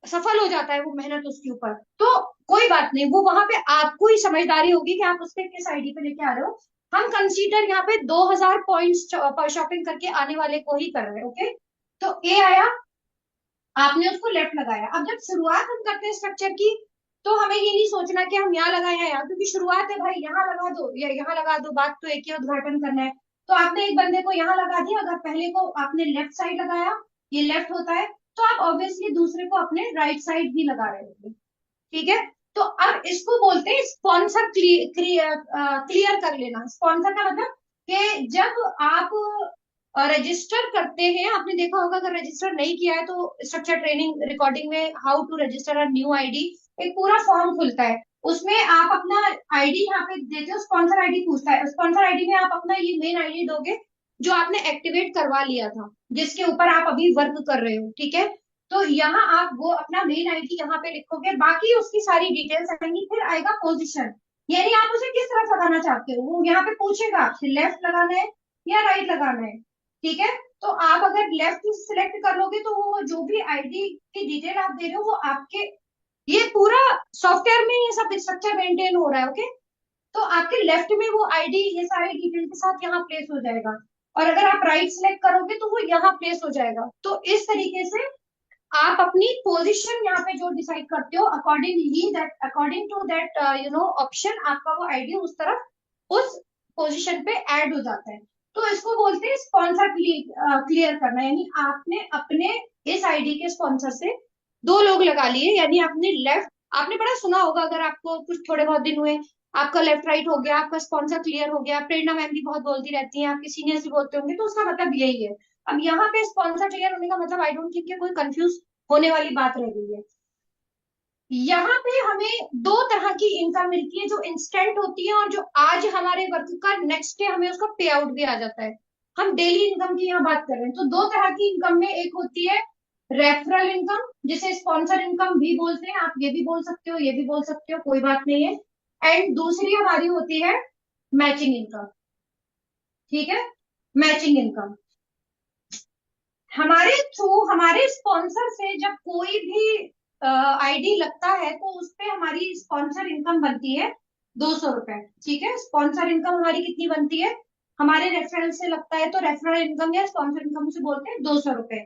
सफल हो जाता है वो मेहनत उसके ऊपर। तो कोई बात नहीं, वो वहां पे आपको ही समझदारी होगी कि आप उस पे किस आईडी पे लेके आ रहे हो। हम कंसीडर यहाँ पे 2,000 पॉइंट्स पर शॉपिंग करके आने वाले को ही कर रहे हैं। ओके। तो ए आया, आपने उसको लेफ्ट लगाया। अब जब शुरुआत हम करते हैं स्ट्रक्चर की, तो हमें ये नहीं सोचना कि हम यहाँ लगाए हैं यहाँ, क्योंकि शुरुआत है भाई, यहाँ लगा दो या यहाँ लगा दो, बात तो एक ही, उद्घाटन करना है। तो आपने एक बंदे को यहाँ लगा दिया, अगर पहले को आपने लेफ्ट साइड लगाया, ये लेफ्ट होता है, तो आप ऑब्वियसली दूसरे को अपने राइट साइड ही लगा रहे होंगे। ठीक है। तो अब इसको बोलते हैं स्पॉन्सर क्लियर कर लेना। स्पॉन्सर का मतलब कि जब आप रजिस्टर करते हैं, आपने देखा होगा अगर रजिस्टर नहीं किया है तो स्ट्रक्चर ट्रेनिंग रिकॉर्डिंग में how to register a new ID एक पूरा फॉर्म खुलता है। उसमें आप अपना आईडी यहाँ पे देते हो, स्पॉन्सर आईडी पूछता है। स्पॉन्सर आईडी में आप अपना ये मेन आईडी दोगे जो आपने एक्टिवेट करवा लिया था, जिसके ऊपर आप अभी वर्क कर रहे हो। ठीक है। तो यहाँ आप वो अपना मेन आईडी यहाँ पे लिखोगे, बाकी उसकी सारी डिटेल्स आएंगी। फिर आएगा पोजीशन, यानी आप उसे किस तरफ लगाना चाहते हो। वो यहाँ पे पूछेगा आपसे लेफ्ट लगाना है या राइट लगाना है। ठीक है। तो आप अगर लेफ्ट सिलेक्ट कर लोगे तो वो जो भी आईडी की डिटेल आप दे रहे हो वो आपके, ये पूरा सॉफ्टवेयर में ये सब स्ट्रक्चर मेंटेन हो रहा है। ओके। तो आपके लेफ्ट में वो आईडी ये सारे डिटेल के साथ यहाँ प्लेस हो जाएगा, और अगर आप राइट सिलेक्ट करोगे तो वो यहाँ प्लेस हो जाएगा। तो इस तरीके से आप अपनी पोजीशन यहाँ पे जो डिसाइड करते हो, अकॉर्डिंग टू दैट ऑप्शन, आपका वो आईडी उस तरफ उस पोजीशन पे ऐड हो जाता है। तो इसको बोलते हैं स्पॉन्सर क्लियर करना। यानी आपने अपने इस आईडी के स्पॉन्सर से 2 लोग लगा लिए, यानी आपने लेफ्ट, आपने बड़ा सुना होगा अगर आपको कुछ थोड़े बहुत दिन हुए, आपका लेफ्ट राइट हो गया, आपका स्पॉन्सर क्लियर हो गया। प्रेरणा मैम भी बहुत बोलती रहती हैं, आपके सीनियर्स भी बोलते होंगे, तो उसका मतलब यही है। अब यहाँ पे स्पॉन्सर क्लियर होने का मतलब आई डोंट थिंक कोई कंफ्यूज होने वाली बात रह गई है। यहाँ पे हमें 2 तरह की इनकम मिलती है, जो इंस्टेंट होती है और जो आज हमारे वर्क का नेक्स्ट डे हमें उसका पे आउट भी आ जाता है। हम डेली इनकम की यहाँ बात कर रहे हैं। तो 2 तरह की इनकम में एक होती है रेफरल इनकम, जिसे स्पॉन्सर इनकम भी बोलते हैं। आप ये भी बोल सकते हो, ये भी बोल सकते हो, कोई बात नहीं है। एंड दूसरी हमारी होती है मैचिंग इनकम। ठीक है। मैचिंग इनकम हमारे थ्रू, हमारे स्पॉन्सर से जब कोई भी आईडी लगता है तो उस पे हमारी स्पॉन्सर इनकम बनती है 200 रुपए। ठीक है। स्पॉन्सर इनकम हमारी कितनी बनती है? हमारे रेफरल से लगता है तो रेफरल इनकम या स्पॉन्सर इनकम से बोलते हैं 200 रुपए।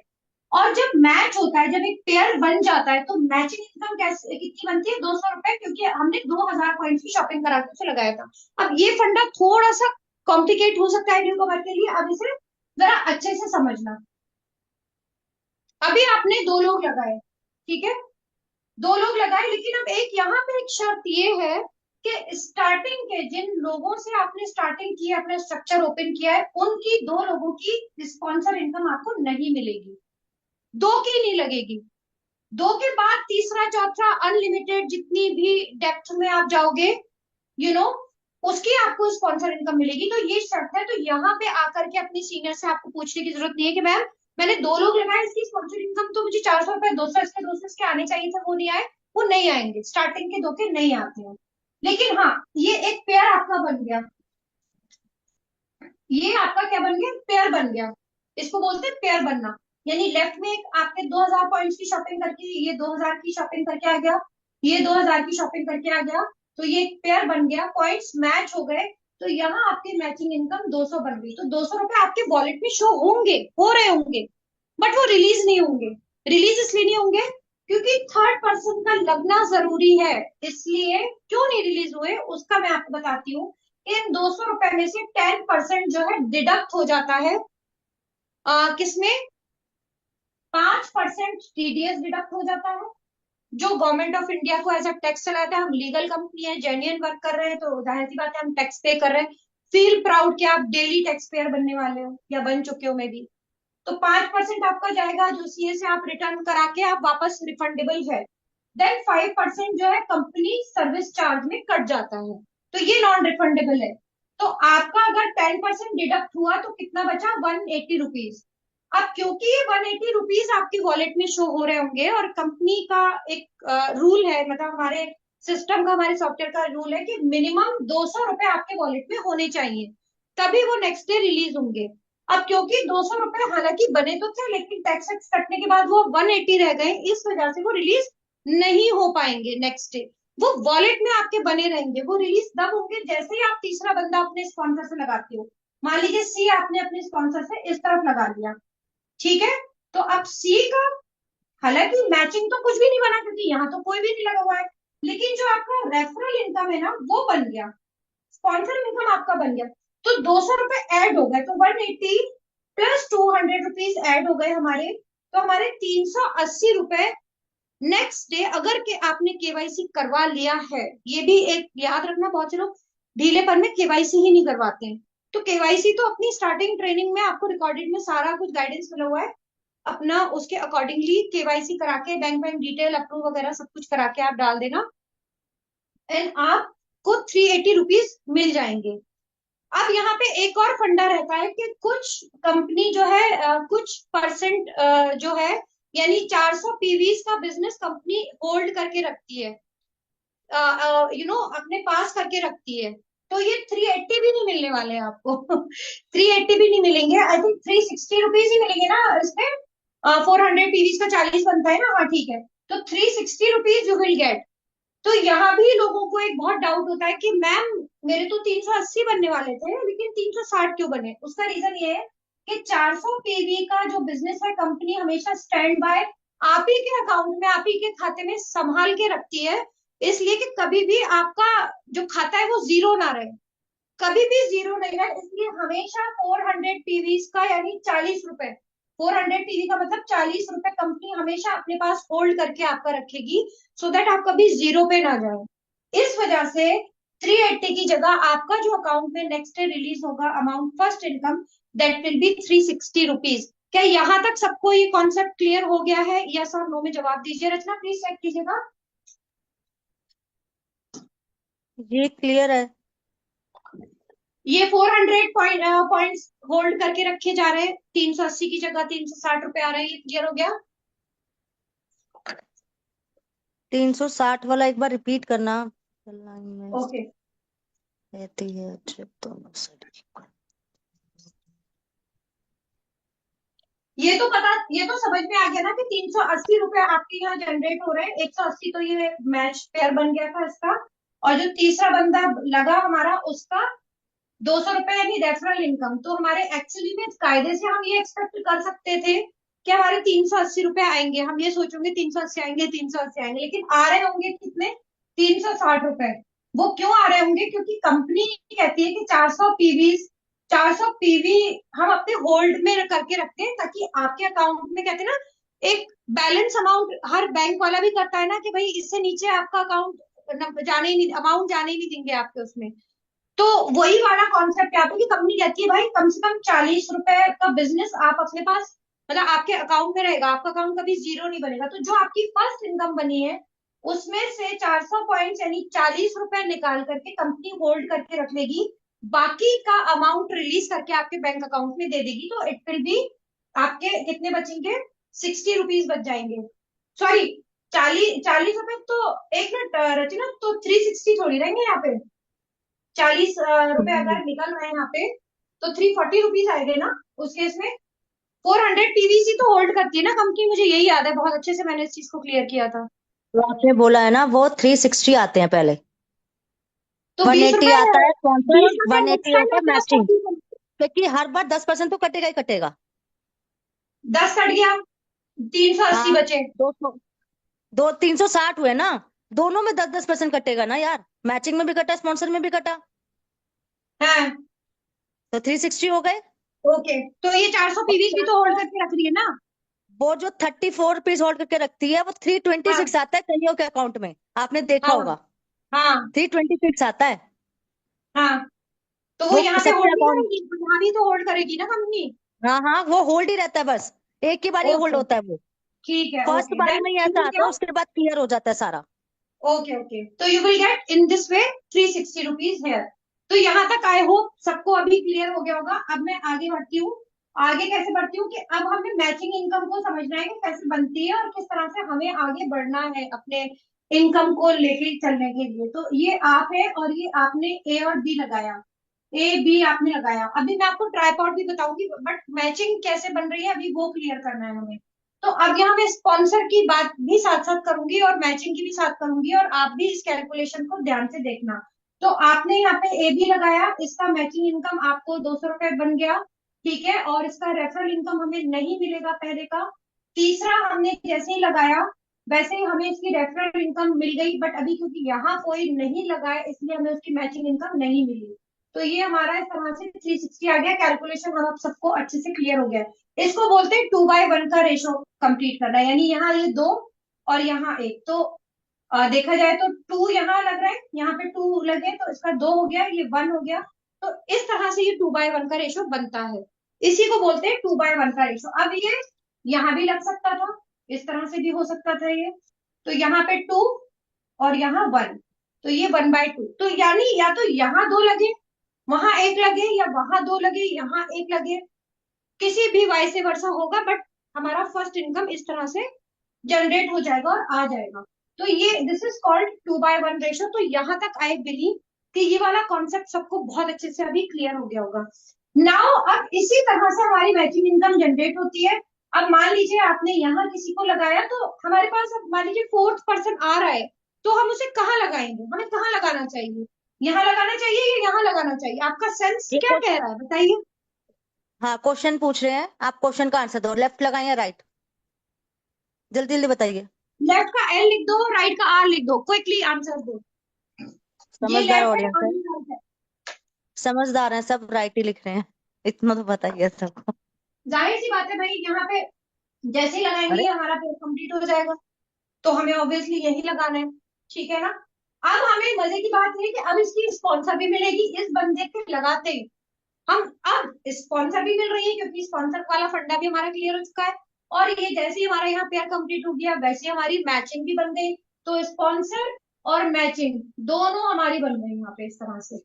और जब मैच होता है, जब एक पेयर बन जाता है, तो मैचिंग इनकम कैसे कितनी बनती है? 200 रुपए, क्योंकि हमने 2,000 पॉइंट्स की शॉपिंग करा के उसे लगाया था। अब ये फंडा थोड़ा सा कॉम्प्लिकेट हो सकता है न्यू कमर के लिए, अब इसे जरा अच्छे से समझना। अभी आपने 2 लोग लगाए, ठीक है, 2 लोग लगाए, लेकिन अब एक यहाँ पे एक शर्त ये है कि स्टार्टिंग के जिन लोगों से आपने स्टार्टिंग की है, अपना स्ट्रक्चर ओपन किया है, उनकी 2 लोगों की स्पॉन्सर इनकम आपको नहीं मिलेगी। 2 की नहीं लगेगी। 2 के बाद तीसरा चौथा अनलिमिटेड जितनी भी डेप्थ में आप जाओगे, यू नो, उसकी आपको स्पॉन्सर इनकम मिलेगी। तो ये शर्त है। तो यहाँ पे आकर के अपनी सीनियर से आपको पूछने की जरूरत नहीं है कि मैम मैंने 2 लोग लगाए, इसकी स्पॉन्सर इनकम तो मुझे 400 रुपए 200 इसके आने चाहिए थे, वो नहीं आए। वो नहीं आएंगे, स्टार्टिंग के 2 के नहीं आते हैं। लेकिन हाँ, ये एक पेयर आपका बन गया, ये आपका क्या बन गया, पेयर बन गया। इसको बोलते हैं पेयर बनना। यानी लेफ्ट में एक आपके 2000 पॉइंट्स की शॉपिंग करके ये 2000 की शॉपिंग करके आ गया, ये 2000 की शॉपिंग करके आ गया, तो ये एक पेयर बन गया, पॉइंट्स मैच हो गए। तो यहाँ आपकी मैचिंग इनकम 200 बन गई। तो 200 रुपए आपके वॉलेट में शो होंगे, हो रहे होंगे, बट वो रिलीज नहीं होंगे। रिलीज इसलिए नहीं होंगे क्योंकि थर्ड पर्सन का लगना जरूरी है। इसलिए क्यों नहीं रिलीज हुए उसका मैं आपको बताती हूँ। इन 200 रुपए में से 10% जो है डिडक्ट हो जाता है। किसमें? 5% टीडीएस डिडक्ट हो जाता है, जो गवर्नमेंट ऑफ इंडिया को एज अ टैक्स चलाता है। हम लीगल कंपनी है, जेन्युइन वर्क कर रहे हैं, तो जाहिर सी बात है हम टैक्स पे कर रहे हैं। फील प्राउड कि आप डेली टैक्स पेयर बनने वाले हो या बन चुके हो मे बी। तो 5% आपका जाएगा, जो सीए से आप रिटर्न करा के आप वापस रिफंडेबल है। देन 5% जो है कंपनी सर्विस चार्ज में कट जाता है, तो ये नॉन रिफंडेबल है। तो आपका अगर 10% डिडक्ट हुआ तो कितना बचा? 180 रुपीज। अब क्योंकि ये 180 रुपीज आपकी वॉलेट में शो हो रहे होंगे और कंपनी का एक रूल है, मतलब हमारे सिस्टम का, हमारे सॉफ्टवेयर का रूल है कि मिनिमम 200 रुपए आपके वॉलेट में होने चाहिए, तभी वो नेक्स्ट डे रिलीज होंगे। अब क्योंकि 200 रुपए हालांकि बने तो थे, लेकिन टैक्स वैक्स कटने के बाद वो 180 रह गए, इस वजह से वो रिलीज नहीं हो पाएंगे नेक्स्ट डे। वो वॉलेट में आपके बने रहेंगे। वो रिलीज तब होंगे जैसे ही आप तीसरा बंदा अपने स्पॉन्सर से लगाते हो। मान लीजिए सी आपने अपने स्पॉन्सर से इस तरफ लगा दिया, ठीक है? तो अब सी का, हालांकि मैचिंग तो कुछ भी नहीं बना क्योंकि यहाँ तो कोई भी नहीं लगा हुआ है, लेकिन जो आपका रेफरल इनकम है ना वो बन गया, स्पॉन्सर इनकम आपका बन गया। तो 200 रुपए ऐड हो गए, तो 180 प्लस 200 रुपीज ऐड हो गए हमारे। तो हमारे 380 रुपए नेक्स्ट डे, अगर के आपने केवाईसी करवा लिया है। ये भी एक याद रखना, बहुत से लोग ढीलेपन में केवाईसी ही नहीं करवाते हैं। तो केवाईसी तो अपनी स्टार्टिंग ट्रेनिंग में आपको रिकॉर्डेड में सारा कुछ गाइडेंस मिला हुआ है, अपना उसके अकॉर्डिंगली केवाईसी करा के बैंक बैंक डिटेल अप्रूव वगैरह सब कुछ करा के आप डाल देना, एंड आपको 380 रुपीज मिल जाएंगे। अब यहाँ पे एक और फंडा रहता है कि कुछ कंपनी जो है कुछ परसेंट जो है, यानी 400 पीवीज का बिजनेस कंपनी होल्ड करके रखती है, अपने पास करके रखती है। तो ये 380 भी नहीं मिलने वाले हैं आपको 380 भी नहीं मिलेंगे, आई थिंक 360 रुपीज ही मिलेंगे ना इसमें। 400 पीवीज का 40 बनता है ना, हाँ ठीक है। तो 360 रुपीज यू विल गेट। तो यहाँ भी लोगों को एक बहुत डाउट होता है कि मैम मेरे तो 380 बनने वाले थे लेकिन 360 क्यों बने? उसका रीजन ये है कि 400 पीवी का जो बिजनेस है कंपनी हमेशा स्टैंड बाय आप ही के अकाउंट में, आप ही के खाते में संभाल के रखती है, इसलिए कि कभी भी आपका जो खाता है वो जीरो ना रहे, कभी भी जीरो नहीं रहे। इसलिए हमेशा 400 पीवी का यानी 40 रुपए, 400 पीवी का मतलब 40 रुपए कंपनी हमेशा अपने पास होल्ड करके आपका रखेगी, सो दैट आप कभी जीरो पे ना जाए। इस वजह से 380 की जगह आपका जो अकाउंट में नेक्स्ट डे रिलीज होगा amount first income, that will be 360 rupees. क्या यहाँ तक सबको ये कॉन्सेप्ट क्लियर हो गया है? यस और नो में जवाब दीजिए। रचना प्लीज चेक कीजिएगा। ये क्लियर है। ये 400 पॉइंट्स होल्ड करके रखे जा रहे हैं, 380 की जगह 360 रुपए आ रहे हैं, ये क्लियर हो गया? 360 वाला एक बार रिपीट करना। लाइन में ओके, रहती है ट्रिप दोनों साइड। ये तो पता, ये तो समझ में आ गया ना कि 380 रुपए आपके यहाँ जनरेट हो रहे हैं। 180 तो ये मैच पेयर बन गया था इसका, और जो तीसरा बंदा लगा हमारा उसका 200 रुपए यानी रेफरल इनकम। तो हमारे एक्चुअली में कायदे से हम ये एक्सपेक्ट कर सकते थे कि हमारे 380 रुपए आएंगे, हम ये सोचेंगे 380 आएंगे, 380 आएंगे, लेकिन आ रहे होंगे कितने? 360 रुपए। वो क्यों आ रहे होंगे? क्योंकि कंपनी कहती है कि 400 पीवी, 400 पीवी हम अपने होल्ड में करके रखते हैं, ताकि आपके अकाउंट में, कहते हैं ना, एक बैलेंस अमाउंट हर बैंक वाला भी करता है ना कि भाई इससे नीचे आपका अकाउंट जाने ही नहीं, अमाउंट जाने ही नहीं देंगे आपके उसमें। तो वही वाला कॉन्सेप्ट यहाँ पे कि कंपनी कहती है भाई कम से कम 40 रुपए का बिजनेस आप अपने पास मतलब आपके अकाउंट में रहेगा, आपका अकाउंट कभी जीरो नहीं बनेगा। तो जो आपकी फर्स्ट इनकम बनी है उसमें से 400 पॉइंट यानी 40 रुपए निकाल करके कंपनी होल्ड करके रख लेगी, बाकी का अमाउंट रिलीज करके आपके बैंक अकाउंट में दे देगी। तो इट विल बी आपके कितने बचेंगे, 60 रुपीज बच जाएंगे। सॉरी, 40 40 रुपए तो, एक मिनट रचना, तो 360 थोड़ी रहेंगे यहाँ पे। 40 रुपए हम्म। अगर निकल रहे हैं यहाँ पे तो 340 रुपीज आएंगे ना उस केस में। 400 पीवीसी तो होल्ड करती है ना कंपनी, मुझे यही याद है, बहुत अच्छे से मैंने इस चीज को क्लियर किया था। तो आपने बोला है ना वो 360 आते हैं पहले, तो वन बीस एटी रुपए आता है स्पॉन्सर बीस और रुपए वन नेक्स्ट एटी टाइम होता मैं है प्लस कर मैचिंग। दूंगी। क्योंकि हर बार 10% तो कटेगा ही कटेगा। 10 कट गया, 380 हाँ, बचे। 200, 360 हुए ना, दोनों में 10-10% कटेगा ना यार, मैचिंग में भी कटा स्पॉन्सर में भी कटा, हाँ, तो 360 हो गए। ओके, तो ये 400 और पीवीस भी तो होल्ड 400, करके रख रही है ना। वो जो 34 रुपीज होल्ड करके रखती है वो 326 हाँ आता है कईयों के अकाउंट में, आपने देखा हाँ होगा। हाँ 326 आता है। हाँ, तो वो वो यहाँ पे सबके होल्ड नहीं अकाउंट, करेगी, यहाँ भी तो होल्ड करेगी ना कंपनी। हाँ हाँ, वो होल्ड ही रहता है बस, एक ही बार ही होल्ड ओके, होता है वो। ठीक है, फर्स्ट ओके बारी देन में ही यू ऐसा विल आता है, गेट, उसके बाद क्लियर हो जाता है सारा। ओके ओके, तो you will get in this way 360 rupees here. तो यहाँ तक आई होप सबको अभी क्लियर हो गया होगा। अब मैं आगे बढ़ती हूँ। आगे कैसे बढ़ती हूँ कि अब हमें मैचिंग इनकम को समझना है कि कैसे बनती है और किस तरह से हमें आगे बढ़ना है अपने इनकम को लेके चलने के लिए। तो ये आप है और ये आपने ए और बी लगाया, ए बी आपने लगाया। अभी मैं आपको ट्राइपॉड भी बताऊंगी, बट मैचिंग कैसे बन रही है अभी वो क्लियर करना है हमें। तो अब यहाँ मैं स्पॉन्सर की बात भी साथ साथ करूंगी और मैचिंग की भी साथ करूंगी, और आप भी इस कैलकुलेशन को ध्यान से देखना। तो आपने यहाँ पे ए बी लगाया, इसका मैचिंग इनकम आपको 200 रुपए बन गया, ठीक है, और इसका रेफरल इनकम हमें नहीं मिलेगा पहले का। तीसरा हमने जैसे ही लगाया वैसे ही हमें इसकी रेफरल इनकम मिल गई, बट अभी क्योंकि यहाँ कोई नहीं लगाया इसलिए हमें उसकी मैचिंग इनकम नहीं मिली। तो ये हमारा इस तरह से 360 आ गया, कैलकुलेशन हम आप सबको अच्छे से क्लियर हो गया है। इसको बोलते हैं 2/1 का रेशो कंप्लीट करना, यानी यहाँ ये दो और यहाँ एक। तो देखा जाए तो 2 यहाँ लग रहा है, यहाँ पे 2 लगे तो इसका 2 हो गया, ये 1 हो गया। तो इस तरह से ये 2/1 का रेशो बनता है, इसी को बोलते हैं 2/1 का रेशो। अब ये यहाँ भी लग सकता था, इस तरह से भी हो सकता था ये। तो यहाँ पे 2 और यहाँ 1, तो ये 1/2। तो यानी या तो यहाँ 2 लगे, वहां एक लगे, या वहां 2 लगे, यहाँ एक लगे, किसी भी वाई से वर्षा होगा, बट हमारा फर्स्ट इनकम इस तरह से जनरेट हो जाएगा और आ जाएगा। तो ये दिस इज कॉल्ड 2/1 रेशो। तो यहाँ तक आई बिलीव कि ये वाला कॉन्सेप्ट सबको बहुत अच्छे से अभी क्लियर हो गया होगा। नाउ अब इसी तरह से हमारी मैचिंग इनकम जनरेट होती है। अब मान लीजिए आपने यहाँ किसी को लगाया, तो हमारे पास अब मान लीजिए फोर्थ पर्सन आ रहा है, तो हम उसे कहाँ लगाएंगे, हमें कहाँ लगाना चाहिए, यहाँ लगाना चाहिए या यहाँ लगाना चाहिए, आपका सेंस ये क्या कह रहा है बताइए। हाँ, क्वेश्चन पूछ रहे हैं, आप क्वेश्चन का आंसर दो, लेफ्ट लगाएं या राइट, जल्दी जल्दी बताइए। लेफ्ट का एल लिख दो, राइट का आर लिख दो, क्विकली आंसर दो। ये समझदार लेफ्ट है ऑडियंस और है, ये राइट है। समझदार है, सब राइट ही लिख रहे हैं, इतना तो बताइए सबको। जाहिर सी बात है भाई, यहाँ पे जैसे ही लगाएंगे अरे, ये हमारा पेज कंप्लीट हो जाएगा, तो हमें ऑब्वियसली यही लगाना है, ठीक है ना। अब हमें मजे की बात है कि अब इसकी स्पॉन्सर भी मिलेगी इस बंदे के लगाते ही। हम अब स्पॉन्सर भी मिल रही है क्योंकि स्पॉन्सर वाला फंडा भी हमारा क्लियर हो चुका है, और ये जैसे ही हमारा यहाँ पेयर कंप्लीट हो गया वैसे ही हमारी मैचिंग भी बन गई। तो स्पॉन्सर और मैचिंग दोनों हमारी बन गई यहाँ पे इस तरह से,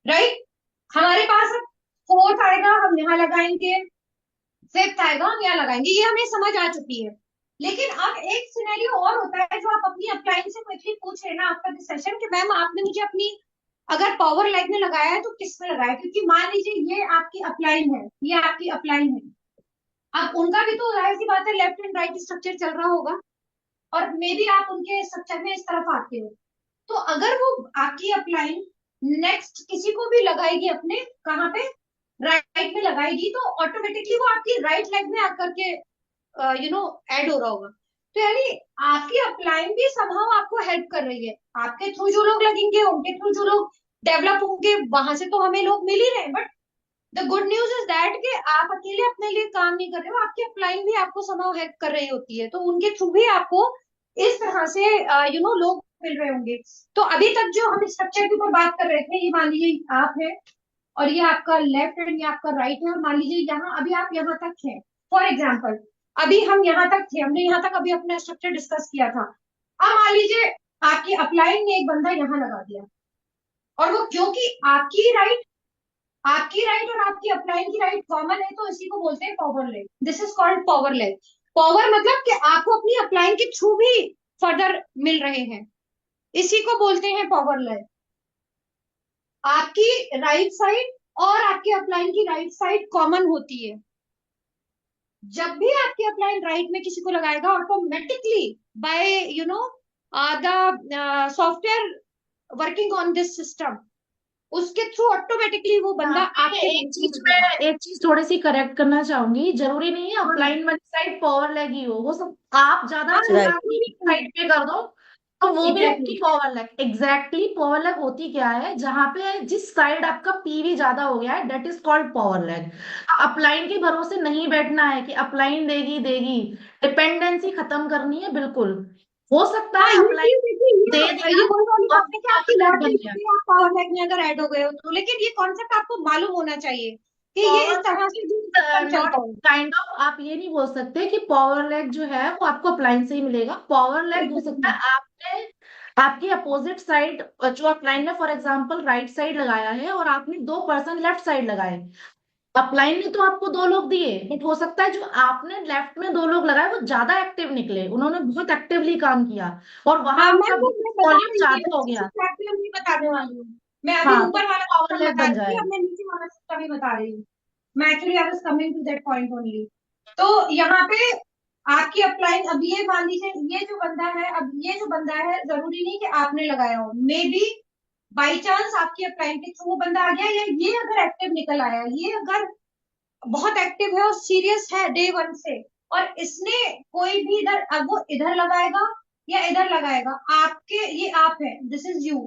राइट। हमारे पास अब फोर्थ आएगा, हम यहाँ लगाएंगे, फिफ्थ आएगा हम यहाँ लगाएंगे, ये हमें समझ आ चुकी है। लेकिन अब एक सिनेरियो और होता है जो आप अपनी अपलाइन से क्विकली पूछ रहे ना आफ्टर दिस सेशन, कि मैम आपने मुझे अपनी अगर पावर लाइट में लगाया है तो किस में लगाया है? क्योंकि मान लीजिए ये आपकी अपलाइन है, ये आपकी अपलाइन है, अब उनका भी तो जाहिर सी बात है लेफ्ट एंड राइट स्ट्रक्चर चल रहा होगा, और मे बी आप उनके स्ट्रक्चर में इस तरफ आते हो। तो अगर वो आपकी अपलाइन नेक्स्ट किसी को भी लगाएगी अपने कहाँ पे, राइट में लगाएगी, तो ऑटोमेटिकली वो आपकी राइट लेग में आकर के ऐड हो रहा होगा। तो यानी आपकी अपलाइन भी समहाउ आपको हेल्प कर रही है, आपके थ्रू जो लोग लगेंगे उनके थ्रू जो लोग डेवलप होंगे वहां से तो हमें लोग मिल ही रहे हैं। But the good news is that कि आप अकेले अपने लिए काम नहीं कर रहे हो, आपकी अपलाइन भी आपको समहाउ हेल्प कर रही होती है, तो उनके थ्रू भी आपको इस तरह से लोग मिल रहे होंगे। तो अभी तक जो हम स्ट्रक्चर के ऊपर बात कर रहे थे, ये मान लीजिए आप है और ये आपका लेफ्ट एंड ये आपका राइट है, और मान लीजिए यहाँ अभी आप यहाँ तक हैं, फॉर एग्जाम्पल अभी हम यहाँ तक थे, हमने यहाँ तक अभी अपना स्ट्रक्चर डिस्कस किया था। अब मान लीजिए आपकी अपलाइन ने एक बंदा यहाँ लगा दिया, और वो क्योंकि आपकी राइट और आपकी अपलाइन की राइट कॉमन है, तो इसी को बोलते हैं power leg. This is called power leg. Power मतलब कि आपको अपनी अपलाइन के थ्रू भी फर्दर मिल रहे हैं, इसी को बोलते हैं पावर लेग। आपकी राइट साइड और आपके अपलाइन की राइट साइड कॉमन होती है। जब भी आपकी अपलाइन राइट में किसी को लगाएगा, automatically by the software working on this system, उसके थ्रू ऑटोमेटिकली वो बंदा आपके एक चीज थोड़ी सी करेक्ट करना चाहूंगी, जरूरी नहीं है अपलाइन वाली साइड पावर लेग ही हो सब आप ज्यादा हाँ, अच्छा राइट साइड पे कर दो तो वो भी एग्जैक्टली आपकी power leg. Exactly power leg होती क्या है, जहां पे जिस साइड आपका पीवी ज्यादा हो गया है that is called power leg. Upline के भरोसे नहीं बैठना है कि अपलाइन देगी देगी, डिपेंडेंसी खत्म करनी है बिल्कुल। हो सकता हाँ, है ये अपलाइन चीज देखिए, दे ये दिया वही वाली और बात है कि आपकी परफेक्ट लॉट बन में गया। आप पावर लैग में अगर ऐड हो गए हो तो, लेकिन ये कॉन्सेप्ट आपको मालूम होना चाहिए कि ये इस पावर तरह से भी सिस्टम नॉट चलता है। काइंड ऑफ, आप ये नहीं बोल सकते कि पावर लेग जो है वो आपको अप्लाइन से ही मिलेगा। पावर लेग हो सकता Exactly. है आपने आपकी अपोजिट साइड जो अप्लाइन में फॉर एग्जांपल राइट साइड लगाया है और आपने 2 पर्सन लेफ्ट साइड लगाए। अपलाइन ने तो आपको 2 लोग दिए, बट हो सकता है जो आपने लेफ्ट में 2 लोग लगाए वो ज्यादा एक्टिव निकले, उन्होंने बहुत एक्टिवली काम किया और वहां हाँ, आपका मैं बता वॉल्यूम रही थी, ज्यादा हो अच्छे से गया। एग्जैक्टली नहीं बताने वाली हूँ। मैं अभी हाँ तो ऊपर वाला पावर सिस्टम लेग बता बन रही थी, जाएगा। अब मैं नीचे वाला सिस्टम ही बता रही हूँ। मैं actually I was coming to that point only. तो यहाँ पे आपकी अपलाइन, अब ये मान लीजिए ये जो बंदा है, अब ये जो बंदा है जरूरी नहीं कि आपने लगाया हो, मे बी बाई चांस आपकी अपलाइन के थ्रू वो बंदा आ गया, या ये अगर एक्टिव निकल आया, ये अगर बहुत एक्टिव है और सीरियस है डे वन से, और इसने कोई भी इधर, अब वो इधर लगाएगा या इधर लगाएगा, आपके ये आप है, दिस इज यू,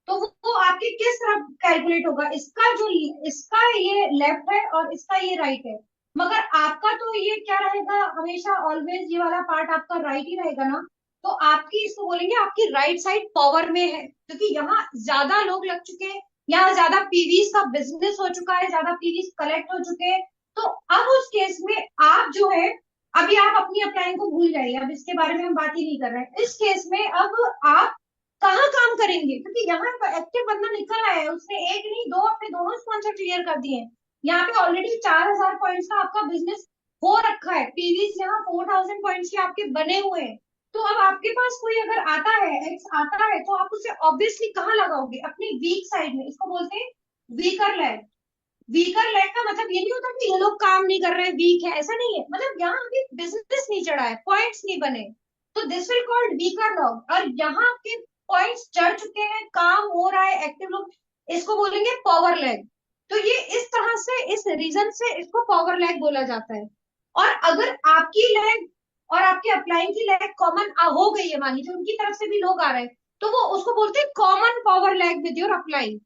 तो वो आपके किस तरफ कैलकुलेट होगा, इसका ये लेफ्ट है और इसका ये राइट है, मगर आपका तो ये क्या रहेगा, हमेशा ऑलवेज ये वाला पार्ट आपका राइट ही रहेगा ना। तो आपकी, इसको बोलेंगे आपकी राइट साइड पावर में है, क्योंकि यहाँ ज्यादा लोग लग चुके हैं, यहाँ ज्यादा पीवीज का बिजनेस हो चुका है, ज्यादा पीवीज कलेक्ट हो चुके हैं। तो अब उस केस में आप जो है, अभी आप अपनी अपलाइन को भूल जाइए, अब इसके बारे में हम बात ही नहीं कर रहे हैं। इस केस में अब आप कहाँ काम करेंगे, क्योंकि यहाँ पर एक्टिव बंदा निकल आया है, उसने एक नहीं दो अपने दोनों स्पॉन्सर क्लियर कर दिए हैं। यहाँ पे ऑलरेडी 4000 पॉइंट्स का आपका बिजनेस हो रखा है, पीवीज यहाँ 4000 पॉइंट्स के आपके बने हुए हैं। तो अब आपके पास कोई अगर आता है, एक्स आता है, तो आप उसे ऑब्वियसली कहाँ लगाओगे, अपनी वीक साइड में। इसको बोलते हैं वीकर लेग। वीकर लेग का मतलब ये नहीं होता कि ये लोग काम नहीं कर रहे, वीक है, ऐसा नहीं है, मतलब यहाँ अभी बिजनेस नहीं चढ़ा है, पॉइंट्स नहीं बने, तो this will called weaker log. और यहाँ आपके पॉइंट्स चढ़ चुके हैं, काम हो रहा है, एक्टिव लोग, इसको बोलेंगे पावर लेग। तो ये इस तरह से, इस रीजन से इसको पावर लेग बोला जाता है। और अगर आपकी लेग और आपके अपलाइन की लेग कॉमन हो गई है, मान लीजिए उनकी तरफ से भी लोग आ रहे हैं, तो वो उसको बोलते हैं common power leg with your upline.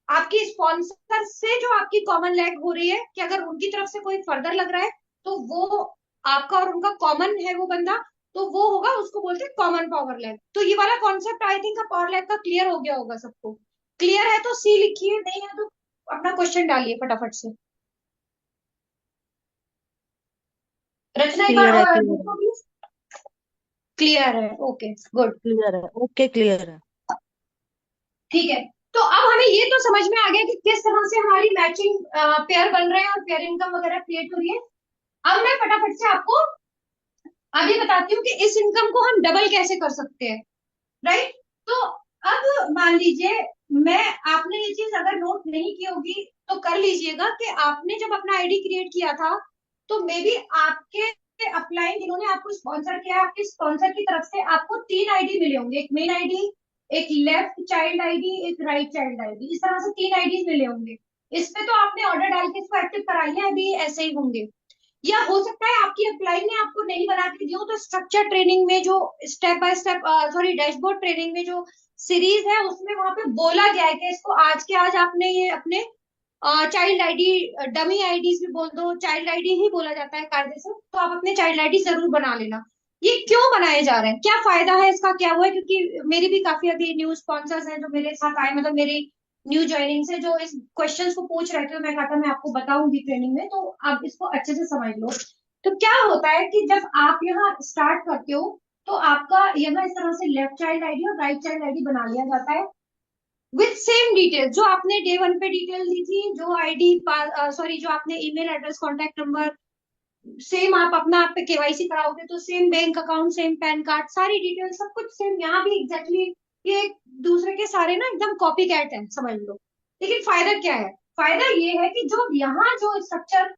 आपकी स्पॉन्सर से जो आपकी कॉमन लैग हो रही है, कि अगर उनकी तरफ से कोई फर्दर लग रहा है, तो वो आपका और उनका कॉमन है वो बंदा, तो वो होगा, उसको बोलते हैं कॉमन पावर लैग। तो ये वाला concept I think power lag का क्लियर हो गया होगा सबको। क्लियर है तो सी लिखिए, नहीं है तो अपना क्वेश्चन डालिए फटाफट से। रचना एक क्लियर है, बार क्लियर है, देखो प्लीज। क्लियर है, ओके गुड। क्लियर है, ओके क्लियर है। ठीक है, तो अब हमें ये तो समझ में आ गया कि किस तरह से हमारी मैचिंग पेयर बन रहे हैं और पेयर इनकम वगैरह क्रिएट हो रही है। अब मैं फटाफट से आपको अभी बताती हूँ कि इस इनकम को हम डबल कैसे कर सकते हैं, राइट। तो अब मान लीजिए, मैं, आपने ये चीज अगर नोट नहीं की होगी तो कर लीजिएगा, कि आपने जब अपना आईडी क्रिएट किया था, तो मे बी आपके अपलाइन जिन्होंने आपको स्पॉन्सर किया, आपके स्पॉन्सर की तरफ से आपको 3 आईडी मिले होंगे, एक मेन आईडी, एक लेफ्ट चाइल्ड आईडी, एक राइट चाइल्ड आईडी, इस तरह से 3 आईडीज मिले होंगे। इस पे तो आपने ऑर्डर डाल के इसको एक्टिव कराई है, अभी ऐसे ही होंगे। या हो सकता है आपकी अपलाइन ने आपको नहीं बना के दिया हो, तो स्ट्रक्चर ट्रेनिंग में जो step by step, sorry dashboard training में जो सीरीज है, उसमें वहां पे बोला गया है कि इसको आज के आज आपने ये अपने चाइल्ड आईडी, डमी आईडीज भी बोल दो, चाइल्ड आईडी ही बोला जाता है कायदे से, तो आप अपने चाइल्ड आईडी जरूर बना लेना। ये क्यों बनाए जा रहे हैं, क्या फायदा है इसका, क्या हुआ है, क्योंकि मेरी भी काफी अभी न्यू स्पॉन्सर्स हैं जो मेरे साथ आए, मतलब मेरी न्यू ज्वाइनिंग से, जो इस क्वेश्चंस को पूछ रहे थे, मैं कहा था मैं आपको बताऊंगी ट्रेनिंग में, तो आप इसको अच्छे से समझ लो। तो क्या होता है कि जब आप यहाँ स्टार्ट करते हो तो आपका यहाँ इस तरह से लेफ्ट चाइल्ड आईडी और राइट चाइल्ड आईडी बना लिया जाता है विथ सेम डिटेल जो आपने डे वन पे डिटेल दी थी, जो आईडी सॉरी जो आपने email address contact number same, आप अपना आप पे केवाईसी कराओगे तो same bank account, same pan card, सारी डिटेल सब कुछ सेम यहाँ भी एग्जैक्टली ये एक दूसरे के सारे ना एकदम कॉपी कैट है समझ लो। लेकिन फायदा क्या है? फायदा ये है कि जो यहाँ जो स्ट्रक्चर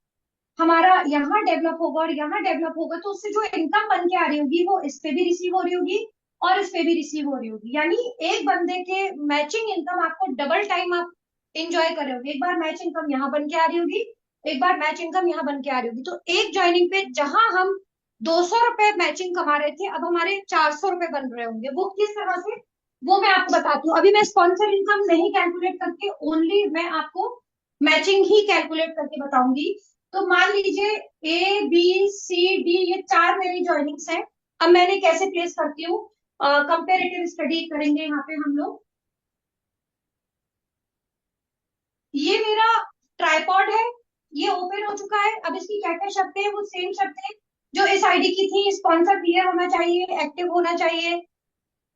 हमारा यहाँ डेवलप होगा और यहाँ डेवलप होगा तो उससे जो इनकम बन के आ रही होगी वो इस पे भी रिसीव हो रही होगी और इस पे भी रिसीव हो रही होगी। यानी एक बंदे के मैचिंग इनकम आपको डबल टाइम आप इंजॉय कर रहे होगे। एक बार मैच इनकम यहाँ बन के आ रही होगी, एक बार मैच इनकम यहाँ बन के आ रही होगी। तो एक ज्वाइनिंग पे जहां हम 200 रुपए मैचिंग कमा रहे थे अब हमारे 400 रुपए बन रहे होंगे। वो किस तरह से, वो मैं आपको बताती हूँ। अभी मैं स्पॉन्सर इनकम नहीं कैलकुलेट करके ओनली मैं आपको मैचिंग ही कैलकुलेट करके बताऊंगी। तो मान लीजिए ए बी सी डी ये चार मेरी ज्वाइनिंग्स हैं। अब मैंने कैसे प्लेस करती हूँ, कंपेरेटिव स्टडी करेंगे यहाँ पे हम लोग। ये मेरा ट्राइपॉड है, ये ओपन हो चुका है। अब इसकी क्या क्या शर्तें हैं, वो सेम शर्तें जो इस आईडी की थी। स्पॉन्सर क्लियर होना चाहिए, एक्टिव होना चाहिए,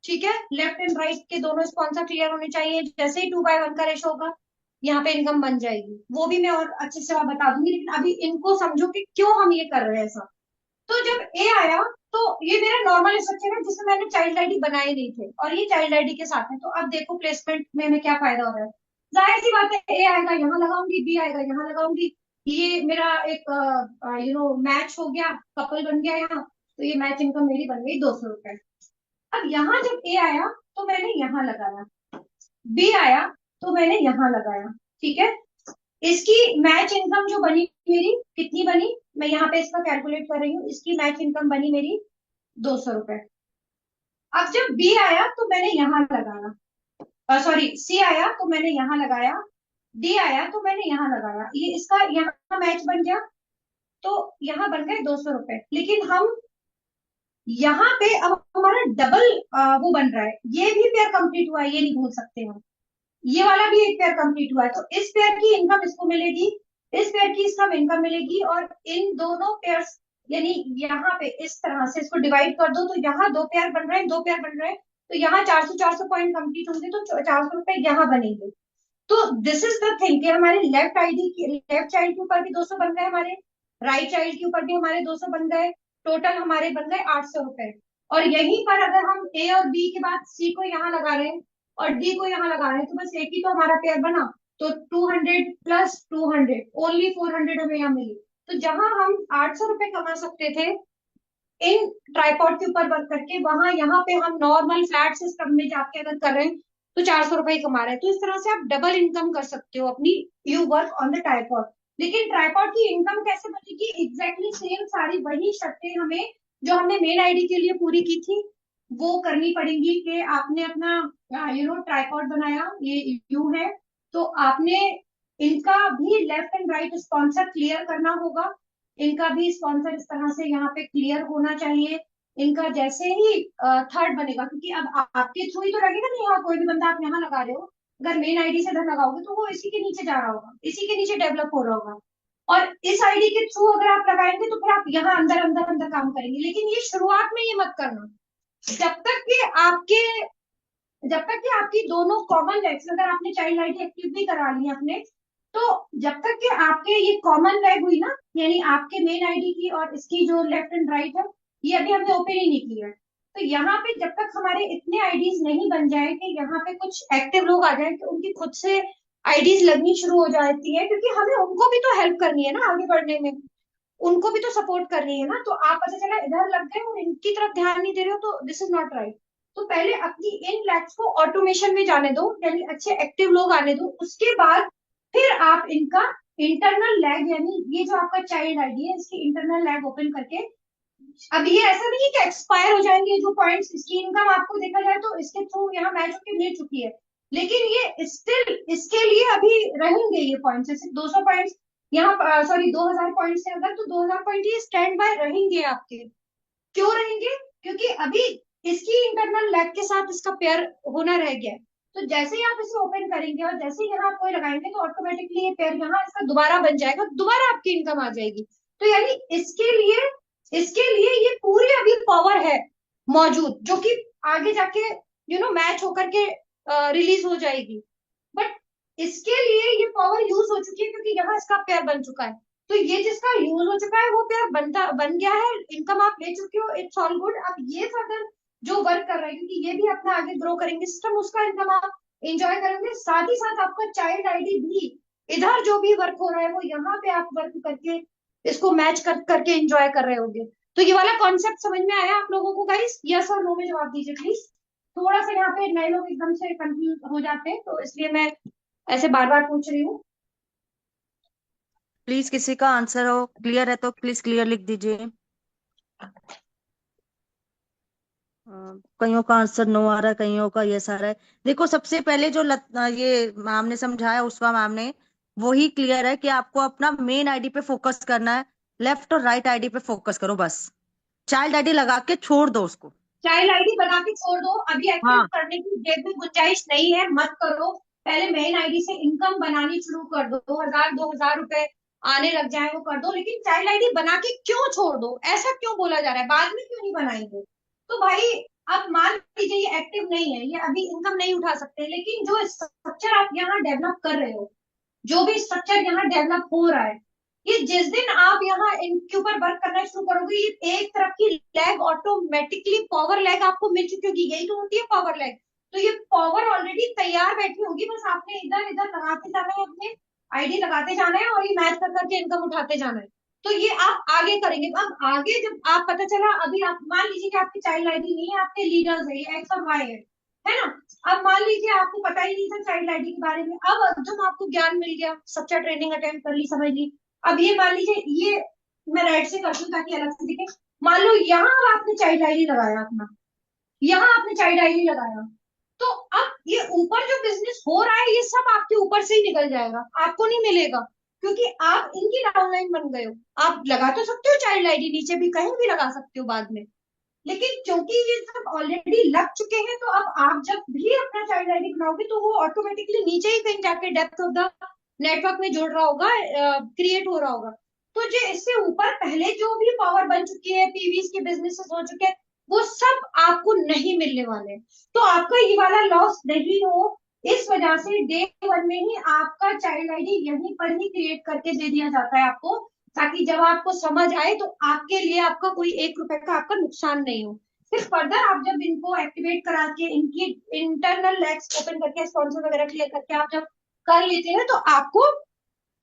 ठीक है। लेफ्ट एंड राइट के दोनों स्पॉन्सर क्लियर होने चाहिए। जैसे ही 2/1 का रेशो होगा यहाँ पे इनकम बन जाएगी। वो भी मैं और अच्छे से और बता दूंगी, लेकिन अभी इनको समझो कि क्यों हम ये कर रहे हैं ऐसा। तो जब ए आया तो ये मेरा नॉर्मल स्ट्रक्चर है जिसमें मैंने चाइल्ड आईडी बनाए नहीं थे और ये चाइल्ड आईडी के साथ है। तो अब देखो प्लेसमेंट में हमें क्या फायदा हो रहा है। जाहिर सी बात है ए आएगा यहाँ लगाऊंगी, बी आएगा यहाँ लगाऊंगी। ये मेरा एक मैच हो गया, कपल बन गया यहाँ। तो ये मैच इनकम मेरी बन गई 200 रुपए। अब यहाँ जब ए आया तो मैंने यहाँ लगाया, बी आया तो मैंने यहाँ लगाया, ठीक है। इसकी मैच इनकम जो बनी मेरी कितनी बनी, मैं यहाँ पे इसका कैलकुलेट कर रही हूँ। इसकी मैच इनकम बनी मेरी 200 रुपए। अब जब बी आया तो मैंने यहाँ लगाया, सॉरी सी आया तो मैंने यहाँ लगाया, डी आया तो मैंने यहाँ लगाया। ये इसका यहाँ मैच बन गया तो यहाँ बन गए 200 रुपए। लेकिन हम यहाँ पे अब हमारा डबल वो बन रहा है। ये भी पेयर कंप्लीट हुआ है, ये नहीं भूल सकते हम। ये वाला भी एक पेयर कंप्लीट हुआ है तो इस पेयर की इनकम इसको मिलेगी, इस पेयर की इसका इनकम मिलेगी। और इन दोनों पेयर्स यानी यहाँ पे इस तरह से इसको डिवाइड कर दो तो यहाँ दो पेयर बन रहे हैं, दो पेयर बन रहे हैं। तो यहाँ 400 पॉइंट कंप्लीट होंगे तो 400 रुपए यहाँ बनेंगे। तो दिस इज द थिंग कि हमारे लेफ्ट आईडी के लेफ्ट चाइल्ड के ऊपर भी 200 बन गए, हमारे राइट चाइल्ड के ऊपर भी हमारे 200 बन गए। टोटल हमारे बन गए 800 रुपए। और यहीं पर अगर हम ए और बी के बाद सी को यहाँ लगा रहे हैं और डी को यहाँ लगा रहे हैं तो बस एक ही तो हमारा पेयर बना। तो 200 प्लस 200 ओनली 400 हमें यहाँ मिली। तो जहां हम 800 रुपए कमा सकते थे इन ट्राईपॉड के ऊपर वर्क करके, वहां यहाँ पे हम नॉर्मल फ्लैट सिस्टम में जाके अगर कर रहे हैं तो 400 रुपए ही कमा रहे हैं। तो इस तरह से आप डबल इनकम कर सकते हो अपनी, you work on the tripod. लेकिन ट्राईपॉड की इनकम कैसे बनेगी, एग्जैक्टली सेम सारी वही शर्तें हमें जो हमने मेन आईडी के लिए पूरी की थी वो करनी पड़ेंगी। कि आपने अपना ट्राईपॉड बनाया, ये यू है तो आपने इनका भी left and right sponsor clear करना होगा। इनका भी स्पॉन्सर इस तरह से यहाँ पे क्लियर होना चाहिए। इनका जैसे ही थर्ड बनेगा, क्योंकि अब आपके थ्रू ही तो लगेगा ना, यहाँ कोई भी बंदा आप यहाँ लगा रहे हो अगर मेन आईडी से धन लगाओगे तो वो इसी के नीचे जा रहा होगा, इसी के नीचे डेवलप हो रहा होगा। और इस आईडी के थ्रू अगर आप लगाएंगे तो फिर आप यहाँ अंदर अंदर अंदर काम करेंगे। लेकिन ये शुरुआत में ये मत करना। जब तक कि आपके जब तक कि आपकी दोनों कॉमन लेग्स, अगर आपने चाइल्ड आईडी एक्टिव भी करा ली अपने, तो जब तक कि आपके ये कॉमन लेग हुई ना, यानी आपके मेन आईडी की और इसकी जो लेफ्ट एंड राइट है, ये अभी हमने ओपन ही नहीं किया है। तो यहाँ पे जब तक हमारे इतने आईडीज नहीं बन जाए कि यहाँ पे कुछ एक्टिव लोग आ जाए कि उनकी खुद से आईडीज लगनी शुरू हो जाती है, क्योंकि हमें उनको भी तो हेल्प करनी है ना आगे बढ़ने में, उनको भी तो सपोर्ट करनी है ना। तो आप पता चला इधर लग गए और इनकी तरफ ध्यान नहीं दे रहे हो तो दिस इज नॉट राइट। तो पहले अपनी इन लैग्स को ऑटोमेशन में जाने दो, यानी अच्छे एक्टिव लोग आने दो। उसके बाद फिर आप इनका इंटरनल लैग, यानी ये जो आपका चाइल्ड आईडी है इसकी इंटरनल लैग ओपन करके, अब ये ऐसा नहीं है कि एक्सपायर हो जाएंगे जो पॉइंट्स। इसकी इनकम आपको देखा जाए तो इसके थ्रू यहाँ मैच होकर मिल चुकी है, लेकिन ये स्टिल इसके लिए अभी रहेंगे ये पॉइंट्स। जैसे 200 पॉइंट्स यहाँ, सॉरी 2000 पॉइंट्स है अगर, तो 2000 पॉइंट ये स्टैंड बाय रहेंगे आपके। क्यों रहेंगे? क्योंकि अभी इसकी इंटरनल लैग के साथ इसका पेयर होना रह गया है। तो जैसे ही आप इसे ओपन करेंगे और जैसे ही यहाँ आप कोई लगाएंगे तो ऑटोमेटिकली ये पेयर यहाँ इसका दोबारा बन जाएगा, दोबारा आपकी इनकम आ जाएगी। तो यानी इसके लिए ये पूरी अभी पावर है मौजूद, जो कि आगे जाके मैच होकर के रिलीज हो जाएगी। बट इसके लिए ये पावर यूज हो चुकी है, क्योंकि यहाँ इसका पेयर बन चुका है। तो ये जिसका यूज हो चुका है वो पेयर बन गया है, इनकम आप ले चुके हो, इट्स ऑल गुड। अब ये फर्दर जो वर्क कर रहा है, क्योंकि ये भी अपना आगे ग्रो करेंगे सिस्टम, उसका इनकम आप एंजॉय करेंगे। साथ ही साथ आपका चाइल्ड आईडी भी, इधर जो भी वर्क हो रहा है वो यहाँ पे आप वर्क करके इसको मैच करके एंजॉय कर रहे होगे। तो ये वाला कॉन्सेप्ट समझ में आया आप लोगों को गाइस? यस और नो में जवाब दीजिए प्लीज। थोड़ा सा यहाँ पे नए लोग एकदम से कंफ्यूज हो जाते हैं, तो इसलिए मैं ऐसे बार बार पूछ रही हूँ। प्लीज किसी का आंसर हो क्लियर है तो प्लीज क्लियर लिख दीजिए। कईयों का आंसर नो आ रहा है, कईयों का यस आ रहा है। देखो सबसे पहले जो ये मैम ने समझाया, उषा मैम ने, वही क्लियर है कि आपको अपना मेन आईडी पे फोकस करना है। लेफ्ट और राइट आईडी पे फोकस करो बस। चाइल्ड आईडी लगा के छोड़ दो उसको। चाइल्ड आईडी बना के छोड़ दो, अभी एक्टिव हाँ, करने की जेब में गुंजाइश नहीं है, मत करो। पहले मेन आईडी से इनकम बनानी शुरू कर दो, 2,000 आने लग जाए वो कर दो। लेकिन चाइल्ड आईडी बना के क्यों छोड़ दो, ऐसा क्यों बोला जा रहा है, बाद में क्यों नहीं बनाएंगे? तो भाई अब मान लीजिए ये एक्टिव नहीं है, ये अभी इनकम नहीं उठा सकते, लेकिन जो स्ट्रक्चर आप यहाँ डेवलप कर रहे हो, जो भी स्ट्रक्चर यहाँ डेवलप हो रहा है, ये जिस दिन आप यहाँ इनके ऊपर वर्क करना शुरू करोगे, ये एक तरफ की लैग ऑटोमेटिकली, पावर लैग आपको मिल चुकी होगी, यही तो होती है पावर लैग। तो ये पावर ऑलरेडी तैयार बैठी होगी, बस आपने इधर इधर लगाते जाना है, अपने आईडी लगाते जाना है और ये मैच कर करके इनकम उठाते जाना है। तो ये आप आगे करेंगे। अब आगे जब आप पता चला, अभी आप मान लीजिए कि आपकी चाइल्ड आईडी नहीं है, आपके लीडर्स है, ये एक्स और वाई है ना? अब मान लीजिए आपको पता ही नहीं था चाइल्ड आईडी के बारे में, अब जब आपको ज्ञान मिल गया, सच्चा ट्रेनिंग अटेंड कर ली, समझ ली। अब ये मान लीजिए, ये मैं राइट से करती हूँ ताकि अलग से दिखे। मान लो यहाँ आपने चाइल्ड आईडी लगाया अपना, यहाँ आपने चाइल्ड आईडी लगाया, तो अब ये ऊपर जो बिजनेस हो रहा है ये सब आपके ऊपर से ही निकल जाएगा, आपको नहीं मिलेगा, क्योंकि आप इनकी डाउनलाइन बन गए हो। आप लगा तो सकते हो चाइल्ड आईडी, नीचे भी कहीं भी लगा सकते हो बाद में, लेकिन क्योंकि ये सब ऑलरेडी लग चुके हैं, तो अब आप जब भी अपना चाइल्ड आईडी बनाओगे तो वो ऑटोमेटिकली नीचे ही कहीं जाके डेप्थ ऑफ द नेटवर्क में जोड़ रहा होगा, क्रिएट हो रहा होगा। तो जो इससे ऊपर पहले जो भी पावर बन चुकी है, पीवीज के बिजनेसेस हो चुके हैं, वो सब आपको नहीं मिलने वाले। तो आपका ये वाला लॉस नहीं हो, इस वजह से डे वन में ही आपका चाइल्ड आईडी यहीं पर ही क्रिएट करके दे दिया जाता है आपको, ताकि जब आपको समझ आए तो आपके लिए आपका कोई 1 रुपए का आपका नुकसान नहीं हो। फिर फर्दर आप जब इनको एक्टिवेट करा के इनकी इंटरनल लैग्स ओपन करके, स्पॉन्सर वगैरह क्लियर करके आप जब कर लेते हैं, तो आपको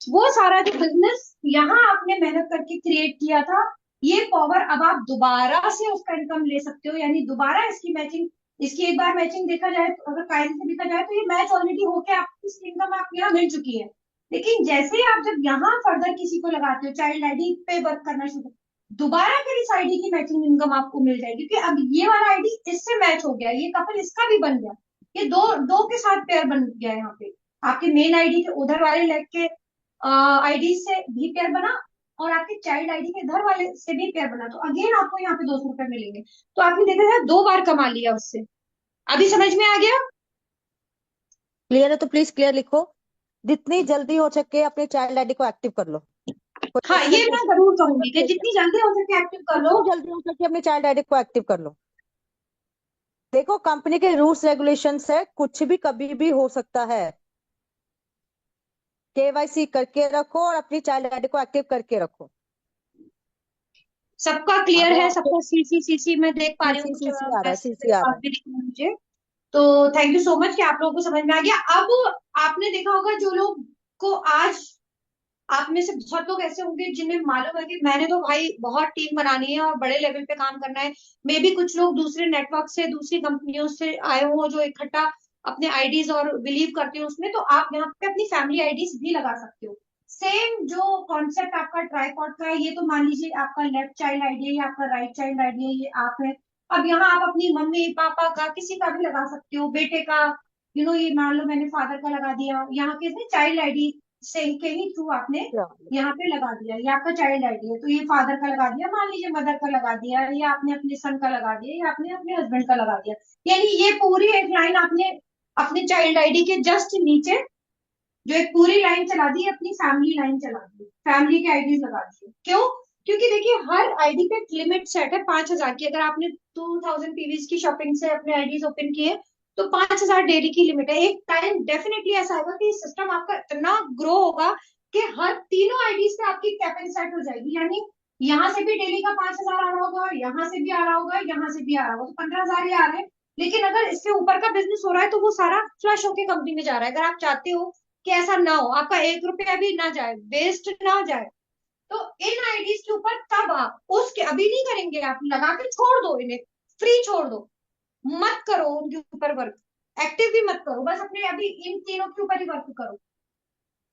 वो सारा जो बिजनेस यहाँ आपने मेहनत करके क्रिएट किया था, ये पावर अब आप दोबारा से उसका इनकम ले सकते हो। यानी दोबारा इसकी मैचिंग, इसकी एक बार मैचिंग देखा जाए तो, अगर कायदे से देखा जाए तो ये मैच ऑलरेडी होके आपकी इनकम आप यहाँ मिल चुकी है। लेकिन जैसे ही आप जब यहाँ फर्दर किसी को लगाते हो, चाइल्ड आईडी पे वर्क करना शुरू, दोबारा फिर इस आईडी की मैचिंग इनकम आपको मिल जाएगी, क्योंकि अब ये वाला आईडी इससे मैच हो गया, ये कपल इसका भी बन गया, ये दो दो के साथ पेयर बन गया यहाँ पे। आपके मेन आईडी के उधर वाले लेग के आईडी से भी पेयर बना, और आपके चाइल्ड आईडी के इधर वाले से भी पेयर बना, तो अगेन आपको यहाँ पे 200 रुपए मिलेंगे। तो आपने देखा जाए 2 बार कमा लिया उससे। अभी समझ में आ गया? क्लियर है तो प्लीज क्लियर लिखो। जितनी जल्दी हो सके अपने चाइल्ड आईडी को एक्टिव कर लो। कोई हाँ, ये मैं जरूर कहूंगी कि क्वेश्चन? जितनी जल्दी हो सके एक्टिव कर लो। जितनी जल्दी हो सके अपने चाइल्ड आईडी को एक्टिव कर लो। देखो कंपनी के रूल्स रेगुलेशंस है, कुछ भी कभी भी हो सकता है। केवाईसी करके रखो और अपनी चाइल्ड आईडी को एक्टिव करके रखो। सबका क्लियर अगर है? आपको सबका सीसी मैं देख पा रही हूँ, कुछ सीसी आ रहा है, मैसेज सीसी आ रहा आप है। भी दिख रहे हैं मुझे। तो थैंक यू सो मच कि आप लोगों को समझ में आ गया। अब आपने देखा होगा, जो लोग को आज, आप में से बहुत लोग ऐसे होंगे जिन्हें मालूम है कि मैंने तो भाई बहुत टीम बनानी है और बड़े लेवल पे काम करना है। मे भी कुछ लोग दूसरे नेटवर्क से, दूसरी कंपनियों से आए हो जो इकट्ठा अपने आईडीज और बिलीव करते हो उसमें, तो आप यहाँ पे अपनी फैमिली आईडीज भी लगा सकते हो। सेम जो कॉन्सेप्ट आपका ट्राईपॉड का है, ये तो मान लीजिए आपका लेफ्ट चाइल्ड आईडी है या आपका राइट चाइल्ड आईडी है, ये आप है। अब यहाँ आप अपनी मम्मी पापा का, किसी का भी लगा सकते हो, बेटे का, ये मान लो मैंने फादर का लगा दिया, यहाँ के चाइल्ड आईडी से के ही थ्रू आपने यहाँ पे लगा दिया। ये आपका चाइल्ड आईडी है, तो ये फादर का लगा दिया, मान लीजिए मदर का लगा दिया, या आपने अपने सन का लगा दिया, या आपने अपने हस्बैंड का लगा दिया। यानी ये पूरी एक लाइन आपने अपने चाइल्ड आईडी के जस्ट नीचे जो एक पूरी लाइन चला दी, अपनी फैमिली लाइन चला दी, फैमिली के आईडीज लगा दी। क्यों? क्योंकि देखिए हर आईडी पे एक लिमिट सेट है 5,000 की। अगर आपने 2,000 पीवीज की शॉपिंग से अपने आईडीज ओपन किए तो 5,000 डेली की लिमिट है। एक टाइम डेफिनेटली ऐसा आएगा कि सिस्टम आपका इतना ग्रो होगा कि हर तीनों आईडीज पे आपकी कैपिंग सेट हो जाएगी, यानी यहाँ से भी डेली का 5,000 आ रहा होगा, यहाँ से भी आ रहा होगा, यहाँ से भी आ रहा होगा, तो 15,000 ही आ रहे हैं। लेकिन अगर इससे ऊपर का बिजनेस हो रहा है तो वो सारा फ्लश होके कंपनी में जा रहा है। अगर आप चाहते हो कि ऐसा ना हो, आपका 1 रुपया भी ना जाए, वेस्ट ना जाए, तो इन आईडीज के ऊपर तब आप उसके अभी नहीं करेंगे, आप लगा के छोड़ दो, इन्हें फ्री छोड़ दो, मत करो उनके ऊपर वर्क, एक्टिव भी मत करो, बस अपने अभी इन तीनों के ऊपर ही वर्क करो।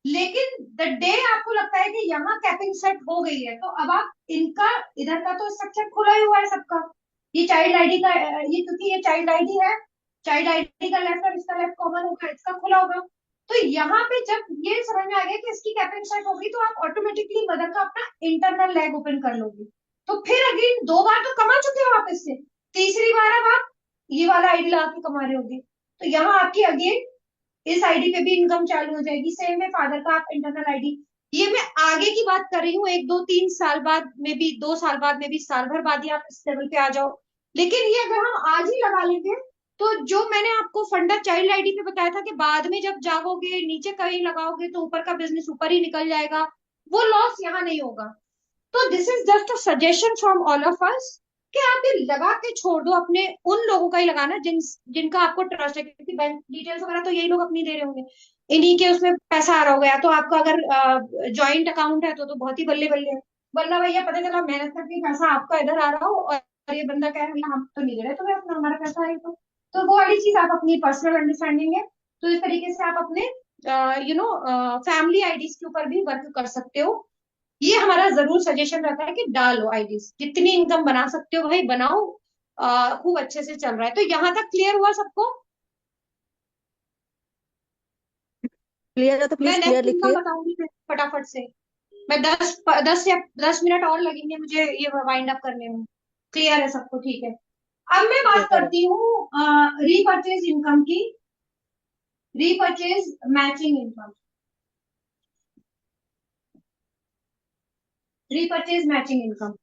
लेकिन द डे आपको लगता है कि यहाँ कैपिंग सेट हो गई है, तो अब आप इनका इधर का तो स्ट्रक्चर खुला ही हुआ है सबका, ये चाइल्ड आईडी का, ये क्योंकि ये चाइल्ड आईडी है, चाइल्ड आईडी का लेफ्ट और इसका लेफ्ट कॉमन होगा, इसका खुला होगा। तो यहाँ पे जब ये समझ में आ गया कि इसकी कैपिंग सेट होगी, तो आप ऑटोमेटिकली मदर का अपना इंटरनल लैग ओपन कर लोगे। तो फिर अगेन 2 बार तो कमा चुके हो आप इससे, तीसरी बार अब आप ये वाला आईडी ला के कमा रहे होगे, तो यहाँ आपकी अगेन इस आईडी पे भी इनकम चालू हो जाएगी। सेम है फादर का, आप इंटरनल आईडी, ये मैं आगे की बात कर रही हूँ, 1 2 3 साल बाद में भी, 2 साल बाद में भी, साल भर बाद ही आप इस लेवल पे आ जाओ। लेकिन ये अगर हम आज ही लगा लेंगे, तो जो मैंने आपको फंडा चाइल्ड आईडी पे बताया था कि बाद में जब जागोगे नीचे कहीं लगाओगे तो ऊपर का बिजनेस ऊपर ही निकल जाएगा, वो लॉस यहाँ नहीं होगा। तो this is just a suggestion from all of us कि आप ये लगा के छोड़ दो, अपने उन लोगों का ही लगाना जिनका आपको ट्रस्ट है, क्योंकि बैंक डिटेल्स वगैरह तो यही लोग अपनी दे रहे होंगे, इन्हीं के उसमें पैसा आ रहा होगा। या तो आपका अगर जॉइंट अकाउंट है तो बहुत ही बल्ले बल्ले है, वरना भैया पता चला मेहनत करके पैसा आपका इधर आ रहा हो और ये बंदा कह रहा है हम तो नहीं दे रहे तुम्हें अपना, हमारा पैसा है तो वो वाली चीज आप अपनी पर्सनल अंडरस्टैंडिंग है। तो इस तरीके से आप अपने फैमिली आईडीज के ऊपर भी वर्क कर सकते हो। ये हमारा जरूर सजेशन रहता है कि डालो आईडीज, जितनी इनकम बना सकते हो भाई बनाओ, खूब अच्छे से चल रहा है। तो यहाँ तक क्लियर हुआ सबको? क्लियर है तो मैं प्लीज क्लियर नेक्स्ट इनकम लिखिए। बताऊंगी फिर फटाफट से। मैं 10 या 10 मिनट और लगेंगे मुझे ये वाइंड अप करने में। क्लियर है सबको? ठीक है। अब मैं बात क्लियर है। करती हूँ रीपर्चेज इनकम की, repurchase matching income, repurchase matching income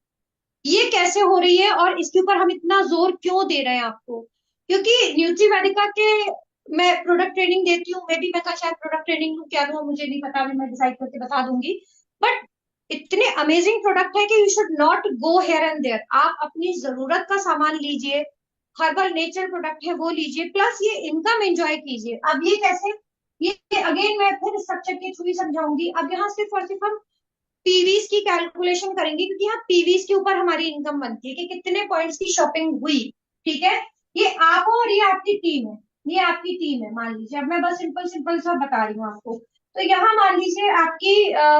ये कैसे हो रही है और इसके ऊपर हम इतना जोर क्यों दे रहे हैं आपको? क्योंकि न्यूट्री वेदिका के मैं प्रोडक्ट ट्रेनिंग देती हूँ, मे भी मैं कल शायद प्रोडक्ट ट्रेनिंग दूं, क्या दूं मुझे नहीं पता, अभी मैं डिसाइड करके बता दूंगी। बट इतने अमेजिंग प्रोडक्ट है कि you should not go here and there. आप अपनी जरूरत का सामान लीजिए, हर्बल नेचर प्रोडक्ट है वो लीजिए, प्लस ये इनकम एंजॉय कीजिए। अब ये कैसे, ये अगेन मैं फिर स्ट्रक्चर के थ्रू ही समझाऊंगी। अब यहाँ सिर्फ और सिर्फ हम पीवीज की कैलकुलेशन करेंगे, क्योंकि यहाँ पीवीज के ऊपर हमारी इनकम बनती है कि कितने पॉइंट्स की शॉपिंग हुई। ठीक है, ये आप हो और ये आपकी टीम है, ये आपकी टीम है मान लीजिए। अब मैं बस सिंपल सिंपल सा बता रही हूँ आपको। तो यहाँ मान लीजिए आपकी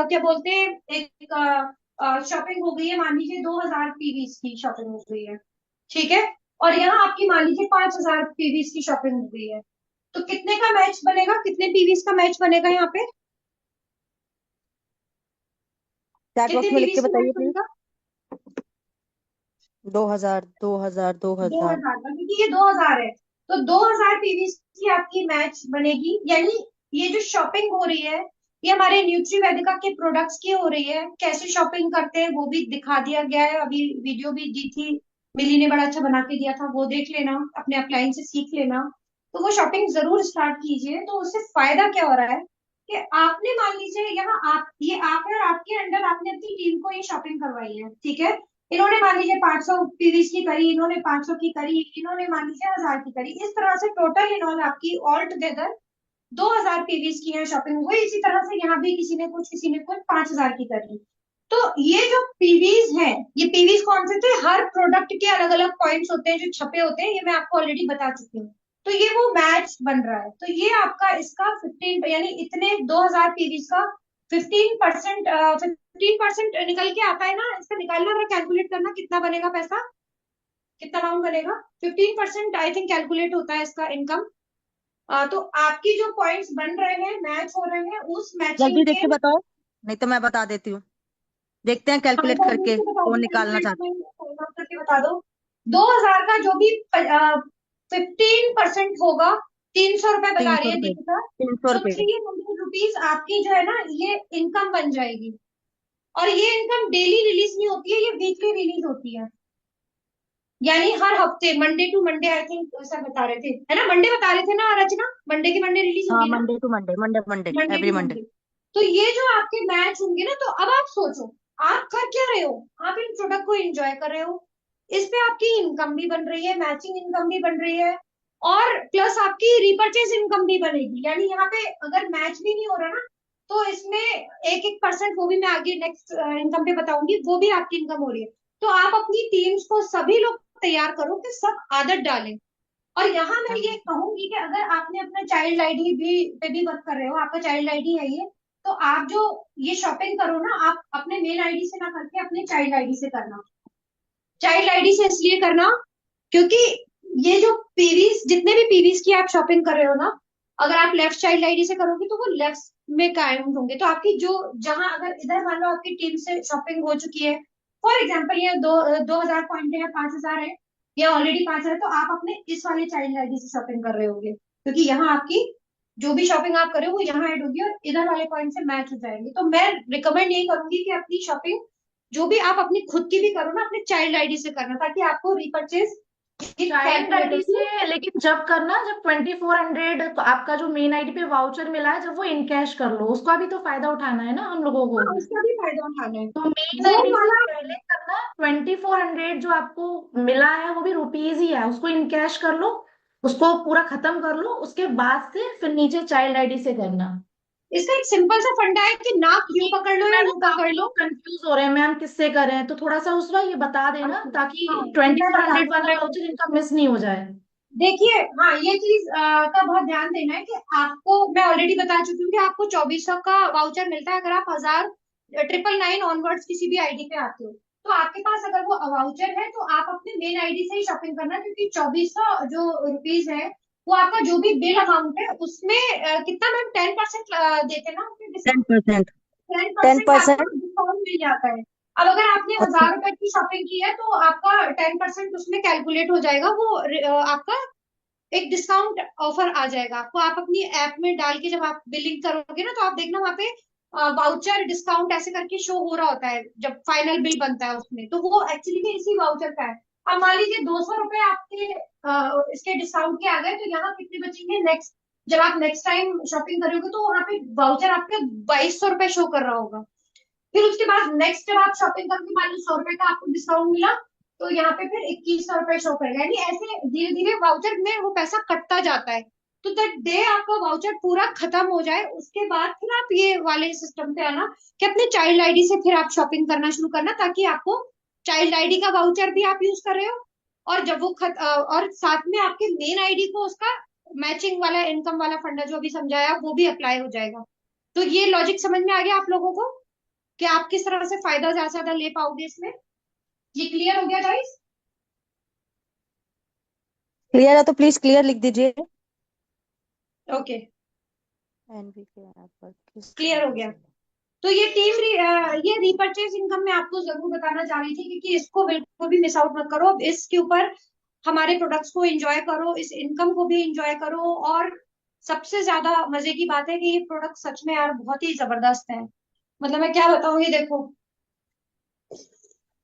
क्या बोलते हैं, एक शॉपिंग हो गई है, मान लीजिए 2,000 पीवीज की शॉपिंग हो गई है। ठीक है, और यहाँ आपकी मान लीजिए 5,000 पीवीज की शॉपिंग हो गई है। तो कितने का मैच बनेगा, कितने पीवीज का मैच बनेगा यहाँ पे, चैट कितने बॉक्स में लिख के पीवीज का मैच बताइए प्लीज। बनेगा? 2,000 2,000 दो 2,000। हजार का, क्योंकि ये 2,000 है, तो 2,000 पीवीसी की आपकी मैच बनेगी। यानी ये जो शॉपिंग हो रही है ये हमारे न्यूट्री वेदिका के प्रोडक्ट्स की हो रही है। कैसे शॉपिंग करते हैं वो भी दिखा दिया गया है, अभी वीडियो भी दी थी, मिली ने बड़ा अच्छा बना के दिया था, वो देख लेना, अपने अपलाइन से सीख लेना। तो वो शॉपिंग जरूर स्टार्ट कीजिए। तो उससे फायदा क्या हो रहा है कि आपने मान लीजिए यहाँ आप, ये आप है और आपके अंडर आपने अपनी टीम को ये शॉपिंग करवाई है। ठीक है, इन्होंने मान लीजिए 500 पीवीस की करी, इन्होंने 500 की करी, इन्होंने मान लीजिए 1,000 की करी, इस तरह से टोटल इन्होंने आपकी ऑल टुगेदर 2,000 पीवीस की है शॉपिंग हुई। इसी तरह से यहाँ भी किसी ने कुछ, किसी ने कुछ 5,000 की करी। तो ये जो पीवीज है, ये पीवीज कौन से थे, हर प्रोडक्ट के अलग अलग पॉइंट्स होते हैं जो छपे होते हैं, ये मैं आपको ऑलरेडी बता चुकी हूँ। तो ये वो मैच बन रहा है। तो ये आपका इसका 15 यानी इतने 2,000 पीवीज का 15%, 15% निकल के आता है ना, इसका निकालना अगर कैलकुलेट करना कितना बनेगा पैसा, कितना अमाउंट बनेगा, 15% आई थिंक कैलकुलेट होता है इसका इनकम। तो आपकी जो पॉइंट्स बन रहे हैं, मैच हो रहे हैं, उस मैचिंग जल्दी देख के, के बताओ, नहीं तो मैं बता देती हूँ। देखते हैं हाँ कैलकुलेट तो करके मुझे बता दो, कौन निकालना कैलकुलेट चाहता करके बता दो। 2,000 का जो भी 15% होगा, 300 रुपए है। बता तीन रही सौ है रुपये दीपिका, 300 तो रुपये 300 रुपीज आपकी जो है ना ये इनकम बन जाएगी। और ये इनकम डेली रिलीज नहीं होती है, ये वीकली रिलीज होती है, यानी हर हफ्ते Monday to Monday, I think ऐसा बता रहे थे, है ना, मंडे बता रहे थे ना रचना, मंडे की मंडे रिलीज हाँ, होगी ना, Monday to Monday, Monday Monday, Monday every to Monday. Monday. तो ये जो आपके मैच होंगे ना, तो अब आप सोचो, आप कर क्या रहे हो, आप इन प्रोडक्ट को एंजॉय कर रहे हो, इस पे आपकी इनकम भी बन रही है, मैचिंग इनकम भी बन रही है, और प्लस आपकी रिपर्चेज इनकम भी बनेगी, यानी यहाँ पे अगर मैच भी नहीं हो रहा ना, तो इसमें एक एक परसेंट, वो भी मैं आगे नेक्स्ट इनकम पे बताऊंगी, वो भी आपकी इनकम हो रही है। तो आप अपनी टीम्स को सभी लोग तैयार करो कि सब आदत डालें। और यहाँ मैं ये कहूंगी कि अगर आपने अपना चाइल्ड आईडी भी पे भी वर्क कर रहे हो, आपका चाइल्ड आईडी है ये, तो आप जो ये शॉपिंग करो ना, आप अपने मेन आईडी से ना करके अपने चाइल्ड आईडी से करना। चाइल्ड आईडी से इसलिए करना क्योंकि ये जो पीवीज, जितने भी पीवीज की आप शॉपिंग कर रहे हो ना, अगर आप लेफ्ट चाइल्ड आईडी से करोगे तो वो लेफ्ट में काउंट होंगे, तो आपकी जो, जहां अगर इधर मान लो आपकी टीम से शॉपिंग हो चुकी है, फॉर एग्जाम्पल ये 2000 पॉइंट है या 5000 है, या ऑलरेडी 5000 है, तो आप अपने इस वाले चाइल्ड आईडी से शॉपिंग कर रहे होगे, क्योंकि यहाँ आपकी जो भी शॉपिंग आप करे वो यहाँ ऐड होगी और इधर वाले पॉइंट से मैच हो जाएंगे। तो मैं रिकमेंड यही करूंगी कि अपनी शॉपिंग जो भी आप अपनी खुद की भी करो ना, अपने चाइल्ड आईडी से करना, ताकि आपको रिपर्चेज चाइल्ड कैलकुलेट आईडी होगी। से, लेकिन जब करना, जब 2400 आपका जो मेन आईडी पे वाउचर मिला है, जब वो इनकैश कर लो, उसका भी तो फायदा उठाना है ना हम लोगों को। हाँ, उसका भी फायदा उठाना है। तो मेन वो आईडी से वाला, पहले करना, 2400 जो आपको मिला है वो भी रुपीज ही है, उसको इनकैश कर लो, उसको पूरा खत्म कर लो, उसके बाद से फिर नीचे चाइल्ड आईडी से करना। इसका एक सिंपल सा फंडा है कि नाक यूं पकड़ लो या मैं ना, यूं पकड़ काफी लो। लोग कंफ्यूज हो रहे हैं मैम किससे करें, तो थोड़ा सा उस वक्त ये बता देना अच्छा, ताकि हाँ, ट्वेंटी मैं फोर बता हंड्रेड दूँ, वाला मैं वाउचर इनका मिस नहीं हो जाए। देखिए, हाँ, ये चीज का बहुत ध्यान देना है कि आपको, मैं ऑलरेडी बता चुकी हूँ कि आपको 2400 का वाउचर मिलता है अगर आप 1999 ऑनवर्ड्स किसी भी आईडी पे आते हो। तो आपके पास अगर वो वाउचर है तो आप अपने मेन आईडी से ही शॉपिंग करना, क्योंकि 2400 जो रुपीज है, वो आपका जो भी बिल अमाउंट है उसमें कितना मैम 10% देते हैं ना उसमें टेन डिस्काउंट, परसेंट 10% 10%। आपको डिस्काउंट मिल जाता है। अब अगर आपने अच्छा। 1000 रुपए की शॉपिंग की है तो आपका 10% उसमें कैलकुलेट हो जाएगा, वो आपका एक डिस्काउंट ऑफर आ जाएगा आपको, आप अपनी ऐप में डाल के जब आप बिलिंग करोगे ना, तो आप देखना वहां पे वाउचर डिस्काउंट ऐसे करके शो हो रहा होता है जब फाइनल बिल बनता है उसमें, तो वो एक्चुअली में इसी वाउचर का है। अब मान लीजिए 200 रुपए आपके इसके डिस्काउंट के आ गए, तो यहाँ कितने बचेंगे नेक्स्ट, जब आप नेक्स्ट टाइम शॉपिंग करोगे तो वहां पे वाउचर आपके 2200 रुपए शो कर रहा होगा। फिर उसके बाद नेक्स्ट जब आप शॉपिंग करके मान लो 100 रुपए का आपको डिस्काउंट मिला, तो यहाँ पे फिर 2100 रुपए शो करेगा, यानी ऐसे धीरे धीरे वाउचर में वो पैसा कटता जाता है। तो दैट डे आपका वाउचर पूरा खत्म हो जाए, उसके बाद फिर आप ये वाले सिस्टम पे आना कि अपने चाइल्ड आईडी से फिर आप शॉपिंग करना शुरू करना, ताकि आपको चाइल्ड आईडी का वाउचर भी आप यूज कर रहे हो, और जब वो और साथ में आपके मेन आईडी को उसका मैचिंग वाला इनकम वाला फंडा जो भी समझाया वो भी अप्लाई हो जाएगा। तो ये लॉजिक समझ में आ गया आप लोगों को कि आप किस तरह से फायदा ज्यादा से ज्यादा ले पाओगे इसमें? ये क्लियर हो गया गाइस? क्लियर है तो प्लीज क्लियर लिख दीजिए। ओके, एनबीके ऐप पर किस क्लियर हो तरीके गया। से? तो ये ये रिपर्चेज इनकम मैं आपको जरूर बताना चाह रही थी, क्योंकि इसको बिल्कुल भी मिस आउट मत करो। अब इसके ऊपर हमारे प्रोडक्ट्स को एंजॉय करो, इस इनकम को भी एंजॉय करो, और सबसे ज्यादा मजे की बात है कि ये प्रोडक्ट सच में यार बहुत ही जबरदस्त है। मतलब मैं क्या बताऊं, ये देखो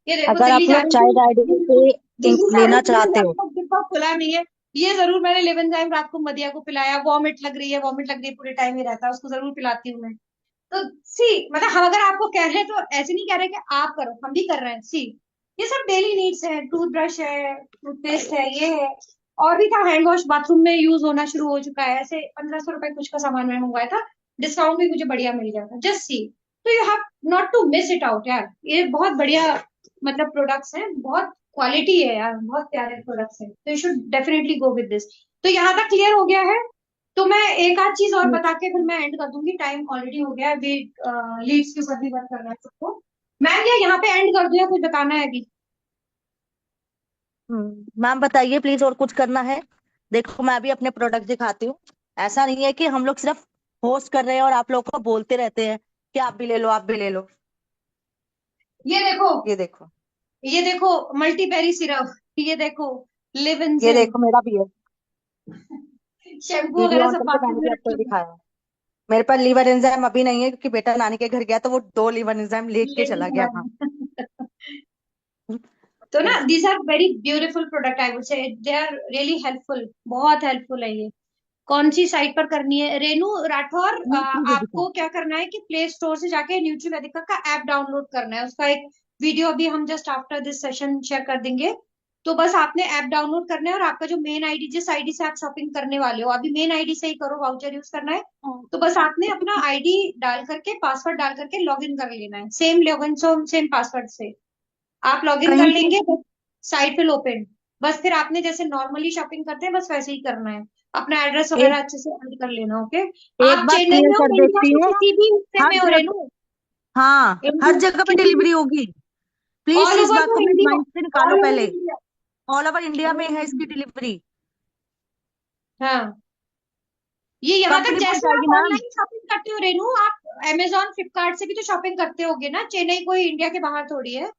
अगर दिल्ली आप जा लोग रही चाइल्ड आईडी थी, से दिल्ली जा रही लेना थी मैं, चाहते जब हो, तक डिब्बा खुला नहीं है, ये जरूर मैंने लेमन जाइम रात को मदिया को पिलाया, वॉमिट लग रही है, वॉमिट लग रही है, पूरे टाइम ही रहता है, उसको जरूर पिलाती हूँ मैं। तो सी, मतलब हम अगर आपको कह रहे हैं तो ऐसे नहीं कह रहे कि आप करो, हम भी कर रहे हैं। सी, ये सब डेली नीड्स है, टूथब्रश है, टूथपेस्ट है, ये है, और भी था, हैंड वॉश बाथरूम में यूज होना शुरू हो चुका है, ऐसे 1500 रुपए कुछ का सामान मैंने मंगवाया था, डिस्काउंट भी मुझे बढ़िया मिल गया था, जस्ट सी। तो you have not to miss it out यार, ये बहुत बढ़िया मतलब प्रोडक्ट्स हैं, बहुत क्वालिटी है यार, बहुत प्यारे प्रोडक्ट्स हैं, तो you should definitely go with this. तो यहाँ तक क्लियर हो गया है? तो मैं एक आध चीज और बता के फिर मैं एंड कर दूंगी, टाइम ऑलरेडी हो गया है, अभी लीड्स के ऊपर भी वर्क करना है सबको। मैम क्या यहाँ पे एंड कर दूं या कुछ बताना है अभी? मैम बताइए प्लीज, और कुछ करना है? देखो मैं भी अपने प्रोडक्ट दिखाती हूँ। ऐसा नहीं है कि हम लोग सिर्फ होस्ट कर रहे हैं और आप लोग को बोलते रहते हैं कि आप भी ले लो, आप भी ले लो। ये देखो, ये देखो, ये देखो मल्टीबेरी सिरप, ये देखो लिव इन ये जिम, देखो मेरा भी है। शैम्पू वीडियो वगैरह ऑन सब करके बाथरूम मैंने में भी रखे आपको हुए हैं। दिखाया। मेरे पास लीवर एंजाइम अभी नहीं है क्योंकि बेटा नानी के घर गया तो वो 2 लीवर एंजाइम लेके लेके चला गया चला वहां। गया। तो ना ऐसे। These are very beautiful product, I would say they are really helpful, बहुत हेल्पफुल है ये। कौन सी साइट पर करनी है रेनू राठौर? न्यूट्री वेदिका। आपको क्या करना है कि प्ले स्टोर से जाके न्यूट्री वेदिका का ऐप डाउनलोड करना है। उसका एक वीडियो अभी हम just after this session share कर देंगे। तो बस आपने ऐप डाउनलोड करना है, और आपका जो मेन आईडी, जिस आईडी से आप शॉपिंग करने वाले हो, अभी मेन आईडी से ही करो, वाउचर यूज करना है। तो बस आपने अपना आईडी डाल करके, पासवर्ड डाल करके लॉग इन कर लेना है, सेम लॉगिन सेम पासवर्ड से आप लॉग इन कर कहीं भी लेंगे। बस साइट विल ओपन। बस फिर आपने जैसे नॉर्मली शॉपिंग करते हैं, बस वैसे ही करना है। अपना एड्रेस एक वगैरह अच्छे से ऐड कर लेना, ओके। एक आप बात चेन्नई क्लियर में हो, कर इंडिया देती के हूँ। किसी भी हिस्से हर में हो जगह, रेनू? हाँ हर इंडिया जगह पे किसी भी, डिलीवरी होगी। प्लीज ऑल इस ओवर बात द को मेरे इंडिया, माइंड से निकालो ऑल ओवर पहले। इंडिया। ऑल ओवर इंडिया में है इसकी डिलीवरी। हाँ, ये यहाँ तक कंपनी बोल जैसे जाएगी आप मैम। ऑनलाइन शॉपिंग करते हो रेनू, आप अमेजोन फ्लिपकार्ट से भी तो शॉपिंग करते होगे ना, चेन्नई कोई इंडिया के बाहर थोड़ी है।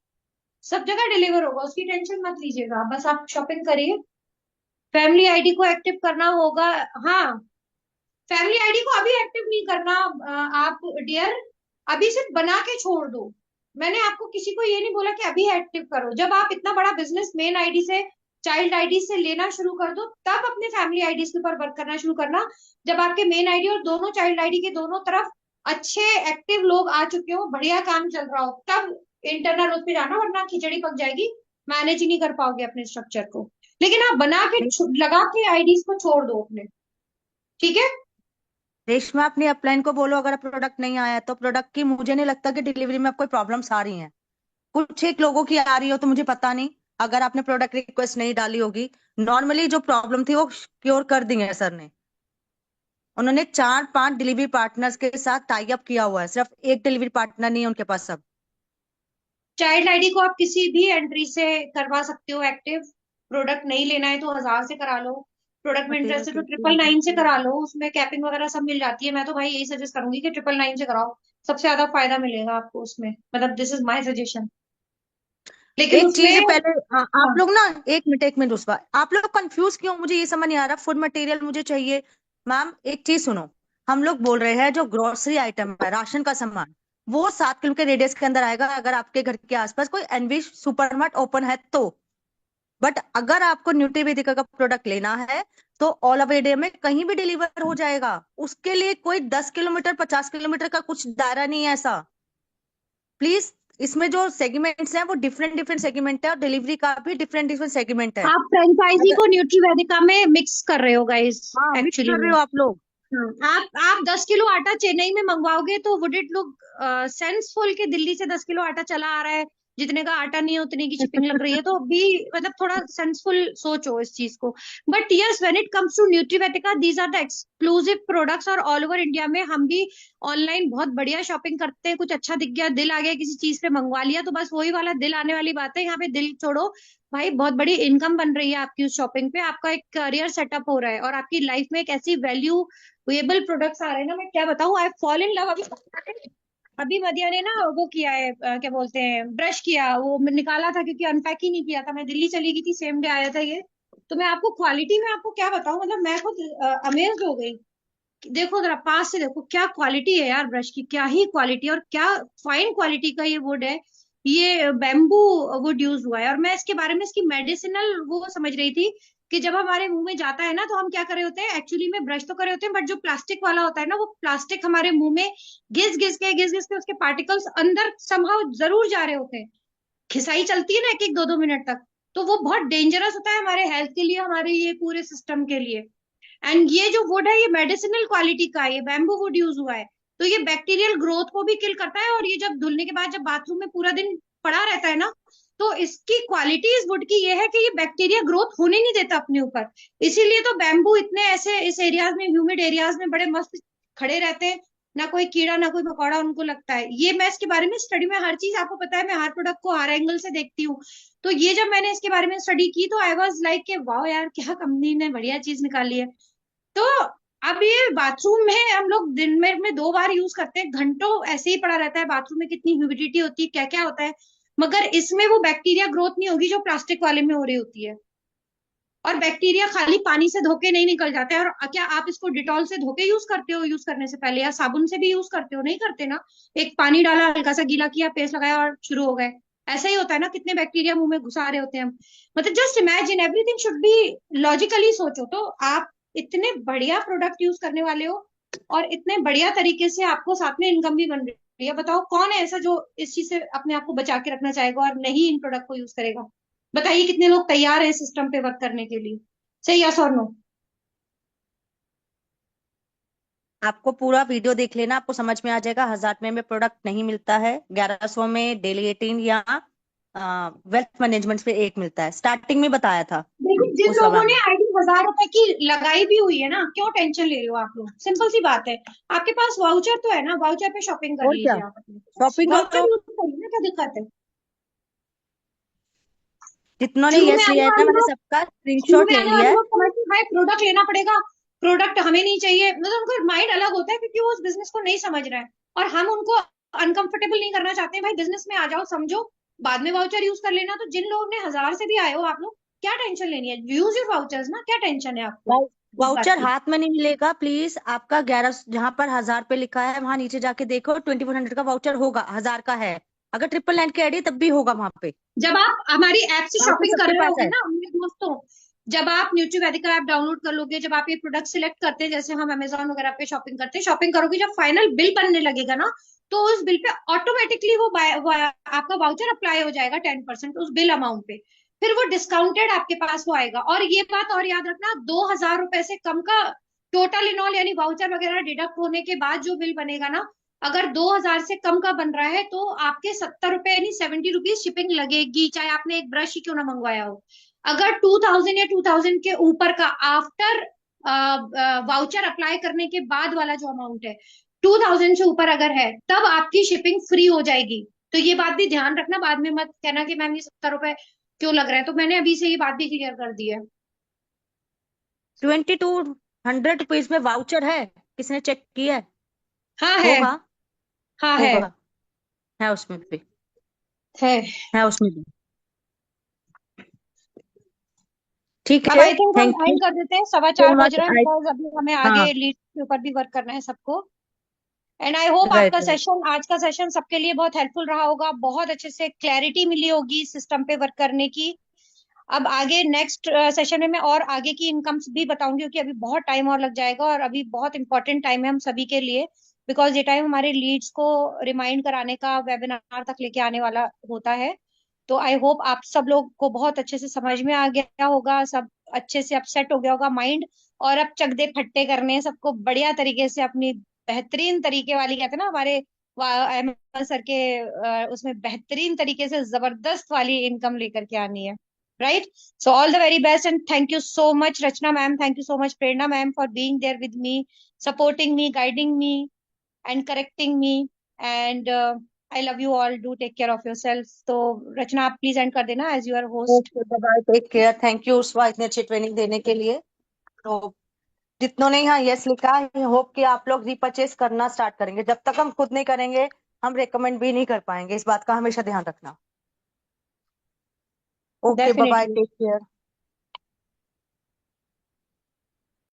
सब जगह डिलीवर होगा, उसकी टेंशन मत लीजिएगा, बस आप शॉपिंग करिए। फैमिली आईडी को एक्टिव करना होगा। हाँ, फैमिली आईडी को अभी एक्टिव नहीं करना आप डियर, अभी सिर्फ बना के छोड़ दो। मैंने आपको किसी को ये नहीं बोला कि अभी एक्टिव करो। जब आप इतना बड़ा बिजनेस मेन आईडी से, चाइल्ड आईडी से लेना शुरू कर दो, तब अपने फैमिली आईडी के ऊपर वर्क करना शुरू करना। जब आपके मेन आईडी और दोनों चाइल्ड आईडी के दोनों तरफ अच्छे एक्टिव लोग आ चुके हो, बढ़िया काम चल रहा हो, तब इंटरनल उस पे जाना, वरना खिचड़ी पक जाएगी, मैनेज ही नहीं कर पाओगे अपने स्ट्रक्चर को। लेकिन आप बना के लगा के आईडीज को छोड़ दो अपने, ठीक है। रेशमा अपनी अपलाइन को बोलो अगर प्रोडक्ट नहीं आया है तो प्रोडक्ट की मुझे नहीं लगता कि डिलीवरी में अब कोई प्रॉब्लम्स आ रही हैं। कुछ एक लोगों की आ रही हो तो मुझे पता नहीं। अगर आपने प्रोडक्ट रिक्वेस्ट नहीं डाली होगी, नॉर्मली जो प्रॉब्लम थी वो क्योर कर दी है सर ने। उन्होंने 4-5 डिलीवरी पार्टनर्स के साथ टाई अप किया हुआ है, सिर्फ एक डिलीवरी पार्टनर नहीं है उनके पास सब। चाइल्ड आईडी को आप किसी भी एंट्री से करवा सकते हो एक्टिव। प्रोडक्ट नहीं लेना है तो 1000 से करा लो, प्रोडक्ट में पटेल इंटरेस्ट है तो कीर्ति 999 से एजेंसी। करा लो, उसमें कैपिंग वगैरह सब मिल जाती है। मैं तो भाई यही सजेस्ट करूंगी कि 999 से कराओ, सबसे ज्यादा फायदा मिलेगा आपको उसमें, मतलब दिस इज माय सजेशन। लेकिन एक उसमें चीज पहले आप हाँ, लोग ना, एक मिनट उस बार आप लोग कंफ्यूज क्यों, मुझे ये समझ नहीं आ रहा। फूड मटेरियल मुझे चाहिए। मैम एक चीज सुनो, हम लोग बोल रहे हैं जो ग्रोसरी आइटम है, राशन का सामान, वो 7 किलोमीटर रेडियस के अंदर आएगा अगर आपके घर के आसपास कोई एनविश सुपरमार्ट ओपन है तो। बट अगर आपको न्यूट्रीवेदिका का प्रोडक्ट लेना है तो ऑल ओवर इंडिया में कहीं भी डिलीवर हो जाएगा। उसके लिए कोई 10 किलोमीटर 50 किलोमीटर का कुछ दायरा नहीं है ऐसा। प्लीज, इसमें जो सेगमेंट्स हैं वो डिफरेंट डिफरेंट सेगमेंट है और डिलीवरी का भी डिफरेंट डिफरेंट सेगमेंट है। आप फ्रेंचाइजी अगर को न्यूट्री वेदिका में मिक्स कर रहे हो गाइस, हाँ मिक्स एक्चुअली कर में। रहे हो आप लोग। हाँ, आप 10 किलो आटा चेन्नई में मंगवाओगे तो वुड इट लुक सेंसफुल कि दिल्ली से 10 किलो आटा चला आ रहा है, जितने का आटा नहीं है उतने की शिपिंग लग रही है, तो भी मतलब थोड़ा सेंसफुल सोचो इस चीज को। But yes, when it comes to Nutrivetica, these are the exclusive products, और ऑल ओवर इंडिया में हम भी ऑनलाइन बहुत बढ़िया शॉपिंग करते हैं। कुछ अच्छा दिख गया, दिल आ गया किसी चीज पे, मंगवा लिया, तो बस वही वाला दिल आने वाली बात है। यहाँ पे दिल छोड़ो भाई, बहुत बड़ी इनकम बन रही है आपकी उस शॉपिंग पे, आपका एक करियर सेटअप हो रहा है, और आपकी लाइफ में एक ऐसी वैल्यू वेबल प्रोडक्ट्स आ रहे हैं ना, मैं क्या बताऊं, आई फॉल इन लव। अभी अभी मदिया ने ना वो किया है, क्या बोलते हैं, ब्रश किया, वो निकाला था क्योंकि अनपैक ही नहीं किया था, मैं दिल्ली चली गई थी, सेम डे आया था ये। तो मैं आपको क्वालिटी में आपको क्या बताऊं, मतलब मैं खुद अमेज्ड हो गई। देखो जरा पास से देखो, क्या क्वालिटी है यार ब्रश की, क्या ही क्वालिटी, और क्या फाइन क्वालिटी का ये वुड है। ये बैम्बू वुड यूज हुआ है, और मैं इसके बारे में, इसकी मेडिसिनल वो समझ रही थी कि जब हमारे मुंह में जाता है ना, तो हम क्या कर रहे होते हैं, एक्चुअली में ब्रश तो कर रहे होते हैं, बट जो प्लास्टिक वाला होता है ना, वो प्लास्टिक हमारे मुंह में घिस घिस के उसके पार्टिकल्स अंदर समहाउ जरूर जा रहे होते हैं। खिसाई चलती है ना एक एक दो दो मिनट तक, तो वो बहुत डेंजरस होता है हमारे हेल्थ के लिए, हमारे ये पूरे सिस्टम के लिए। एंड ये जो वुड है, ये मेडिसिनल क्वालिटी का है, ये बैम्बू वुड यूज हुआ है। तो ये बैक्टीरियल ग्रोथ को भी किल करता है, और ये जब धुलने के बाद जब बाथरूम में पूरा दिन पड़ा रहता है ना, तो इसकी क्वालिटी इस वुड की ये है कि ये बैक्टीरिया ग्रोथ होने नहीं देता अपने ऊपर। इसीलिए तो बैम्बू इतने ऐसे इस एरियाज में, ह्यूमिड एरियाज में बड़े मस्त खड़े रहते हैं, ना कोई कीड़ा ना कोई मकोड़ा उनको लगता है। ये मैं इसके बारे में स्टडी में, हर चीज आपको पता है, मैं हर प्रोडक्ट को हर एंगल से देखती हूँ। तो ये जब मैंने इसके बारे में स्टडी की, तो आई वाज लाइक के वाह यार, क्या कंपनी ने बढ़िया चीज निकाली है। तो अब ये बाथरूम में हम लोग दिन में 2 बार यूज करते हैं, घंटों ऐसे ही पड़ा रहता है बाथरूम में, कितनी ह्यूमिडिटी होती है, क्या क्या होता है, मगर इसमें वो बैक्टीरिया ग्रोथ नहीं होगी जो प्लास्टिक वाले में हो रही होती है। और बैक्टीरिया खाली पानी से धो के नहीं निकल जाते हैं। और क्या आप इसको डिटॉल से धो के यूज करते हो यूज करने से पहले, या साबुन से भी यूज करते हो? नहीं करते ना। एक पानी डाला, हल्का सा गीला किया, पेस्ट लगाया और शुरू हो गए। ऐसा ही होता है ना, कितने बैक्टीरिया मुंह में घुसा रहे होते हैं हम। मतलब just imagine, everything should be logically सोचो। तो आप इतने बढ़िया प्रोडक्ट यूज करने वाले हो और इतने बढ़िया तरीके से आपको साथ में इनकम भी बन रही है। बताओ कौन है ऐसा जो इस चीज से अपने आप को बचा के रखना चाहेगा और नहीं इन प्रोडक्ट को यूज करेगा? बताइए कितने लोग तैयार हैं सिस्टम पे वर्क करने के लिए? सही, यस और नो? आपको पूरा वीडियो देख लेना, आपको समझ में आ जाएगा। 1000 में प्रोडक्ट नहीं मिलता है, 1100 में डेली 18 या वेल्थ मैनेजमेंट पे एक मिलता है, स्टार्टिंग में बताया था देखिए, जिन उस लोगों मैम ने ने। आईडी 1000 रुपए की लगाई भी हुई है ना, क्यों टेंशन ले रहे हो आप लोग? सिंपल सी बात है, आपके पास वाउचर तो है ना, वाउचर पे शॉपिंग कर और क्या, लीजिए आप अपने। शॉपिंग वाउचर करो। यूज करिए ना, क्या दिक्कत है? जितनों ने शुरू में यस आने लिया है ना, वाले मैंने लोग सबका शुरू स्क्रीनशॉट में ले आने लिया वाले है। लोग समझते हैं भाई प्रोडक्ट लेना पड़ेगा, प्रोडक्ट हमें नहीं चाहिए, मतलब उनका माइंड अलग होता है क्योंकि वो उस बिजनेस को नहीं समझ रहा है। और हम उनको अनकंफर्टेबल नहीं करना चाहते हैं। भाई बिजनेस में आ जाओ, समझो, बाद में वाउचर यूज कर लेना। तो जिन लोगों ने 1000 से भी आए हो आप लोग, क्या टेंशन लेनी है? यूज योर वाउचर्स ना, क्या टेंशन है आपको इस बात वाउचर की? हाथ में नहीं मिलेगा प्लीज आपका। 11 जहां पर 1000 पे लिखा है वहां नीचे जाके देखो, 2400 का वाउचर होगा, 1000 का है। अगर 999 की आईडी है, तब भी होगा वहां पे। जब आप हमारी ऐप से बाकी शॉपिंग कर सबके रहे पास होगे है। ना मेरे दोस्तों, जब आप न्यूट्रीवेदिका ऐप डाउनलोड कर लोगे, जब आप ये प्रोडक्ट सिलेक्ट करते हैं, जैसे हम अमेजोन वगैरह पे शॉपिंग करते हैं, शॉपिंग करोगे, जब फाइनल बिल बनने लगेगा ना, तो उस बिल पे ऑटोमेटिकली वो आपका वाउचर अप्लाई हो जाएगा 10% उस बिल अमाउंट पे। फिर वो डिस्काउंटेड आपके पास वो आएगा। और ये बात और याद रखना, 2000 रुपए से कम का टोटल इनऑल यानी वाउचर वगैरह डिडक्ट होने के बाद जो बिल बनेगा ना, अगर 2000 से कम का बन रहा है तो आपके 70 रुपए यानी 70 रुपीज शिपिंग लगेगी, चाहे आपने एक ब्रश ही क्यों ना मंगवाया हो। अगर 2000 या 2000 के ऊपर का आफ्टर वाउचर अप्लाई करने के बाद वाला जो अमाउंट है, 2000 से ऊपर अगर है, तब आपकी शिपिंग फ्री हो जाएगी। तो ये बात भी ध्यान रखना, बाद में मत कहना कि मैम ये 70 रुपए क्यों लग रहा है। तो मैंने अभी से ये बात भी क्लियर कर दी है। 2200 रुपीज में वाउचर है, किसने चेक किया है? हाँ है। होगा, हाँ है। होगा, है उसमें भी, है। है उसमें भी। ठीक अब है, आई थिंक हम थैंक यू एंड कर देते हैं, सवा सो चार बज मच। रहे हैं, आई, बिकॉज अभी हमें हाँ, आगे लीड के ऊपर भी वर्क करना है सबको। एंड आई होप राइट आपका राइट। सेशन, आज का सेशन सबके लिए बहुत हेल्पफुल रहा होगा, बहुत अच्छे से क्लैरिटी मिली होगी सिस्टम पे वर्क करने की। अब आगे नेक्स्ट सेशन में मैं और आगे की इनकम्स भी बताऊंगी, क्योंकि अभी बहुत टाइम और लग जाएगा और अभी बहुत इंपॉर्टेंट टाइम है हम सभी के लिए। बिकॉज ये टाइम हमारे लीड्स को रिमाइंड कराने का, वेबिनार तक लेके आने वाला होता है। तो आई होप आप सब लोग को बहुत अच्छे से समझ में आ गया होगा, सब अच्छे से अपसेट हो गया होगा माइंड। और अब चक दे फट्टे करने हैं सबको बढ़िया तरीके से, अपनी बेहतरीन तरीके वाली, कहते हैं ना हमारे अहमद सर के उसमें बेहतरीन तरीके से जबरदस्त वाली इनकम लेकर के आनी है। Right? So all the very best and thank you so much Rachna ma'am, thank you so much Prerna ma'am for being there with me, supporting me, guiding me and correcting me. And I love you all. Do take care of yourself. So Rachna आप please end कर देना as your host. Okay, bye, take care. Thank you Uswa इतनी अच्छी training देने के लिए। तो जितनों ने यहाँ यस लिखा है, होप कि आप लोग रीपर्चेस करना स्टार्ट करेंगे। जब तक हम खुद नहीं करेंगे, हम रेकमेंड भी नहीं कर पाएंगे। इस बात का हमेशा ध्यान रखना। Okay, bye bye, Definitely. Take care.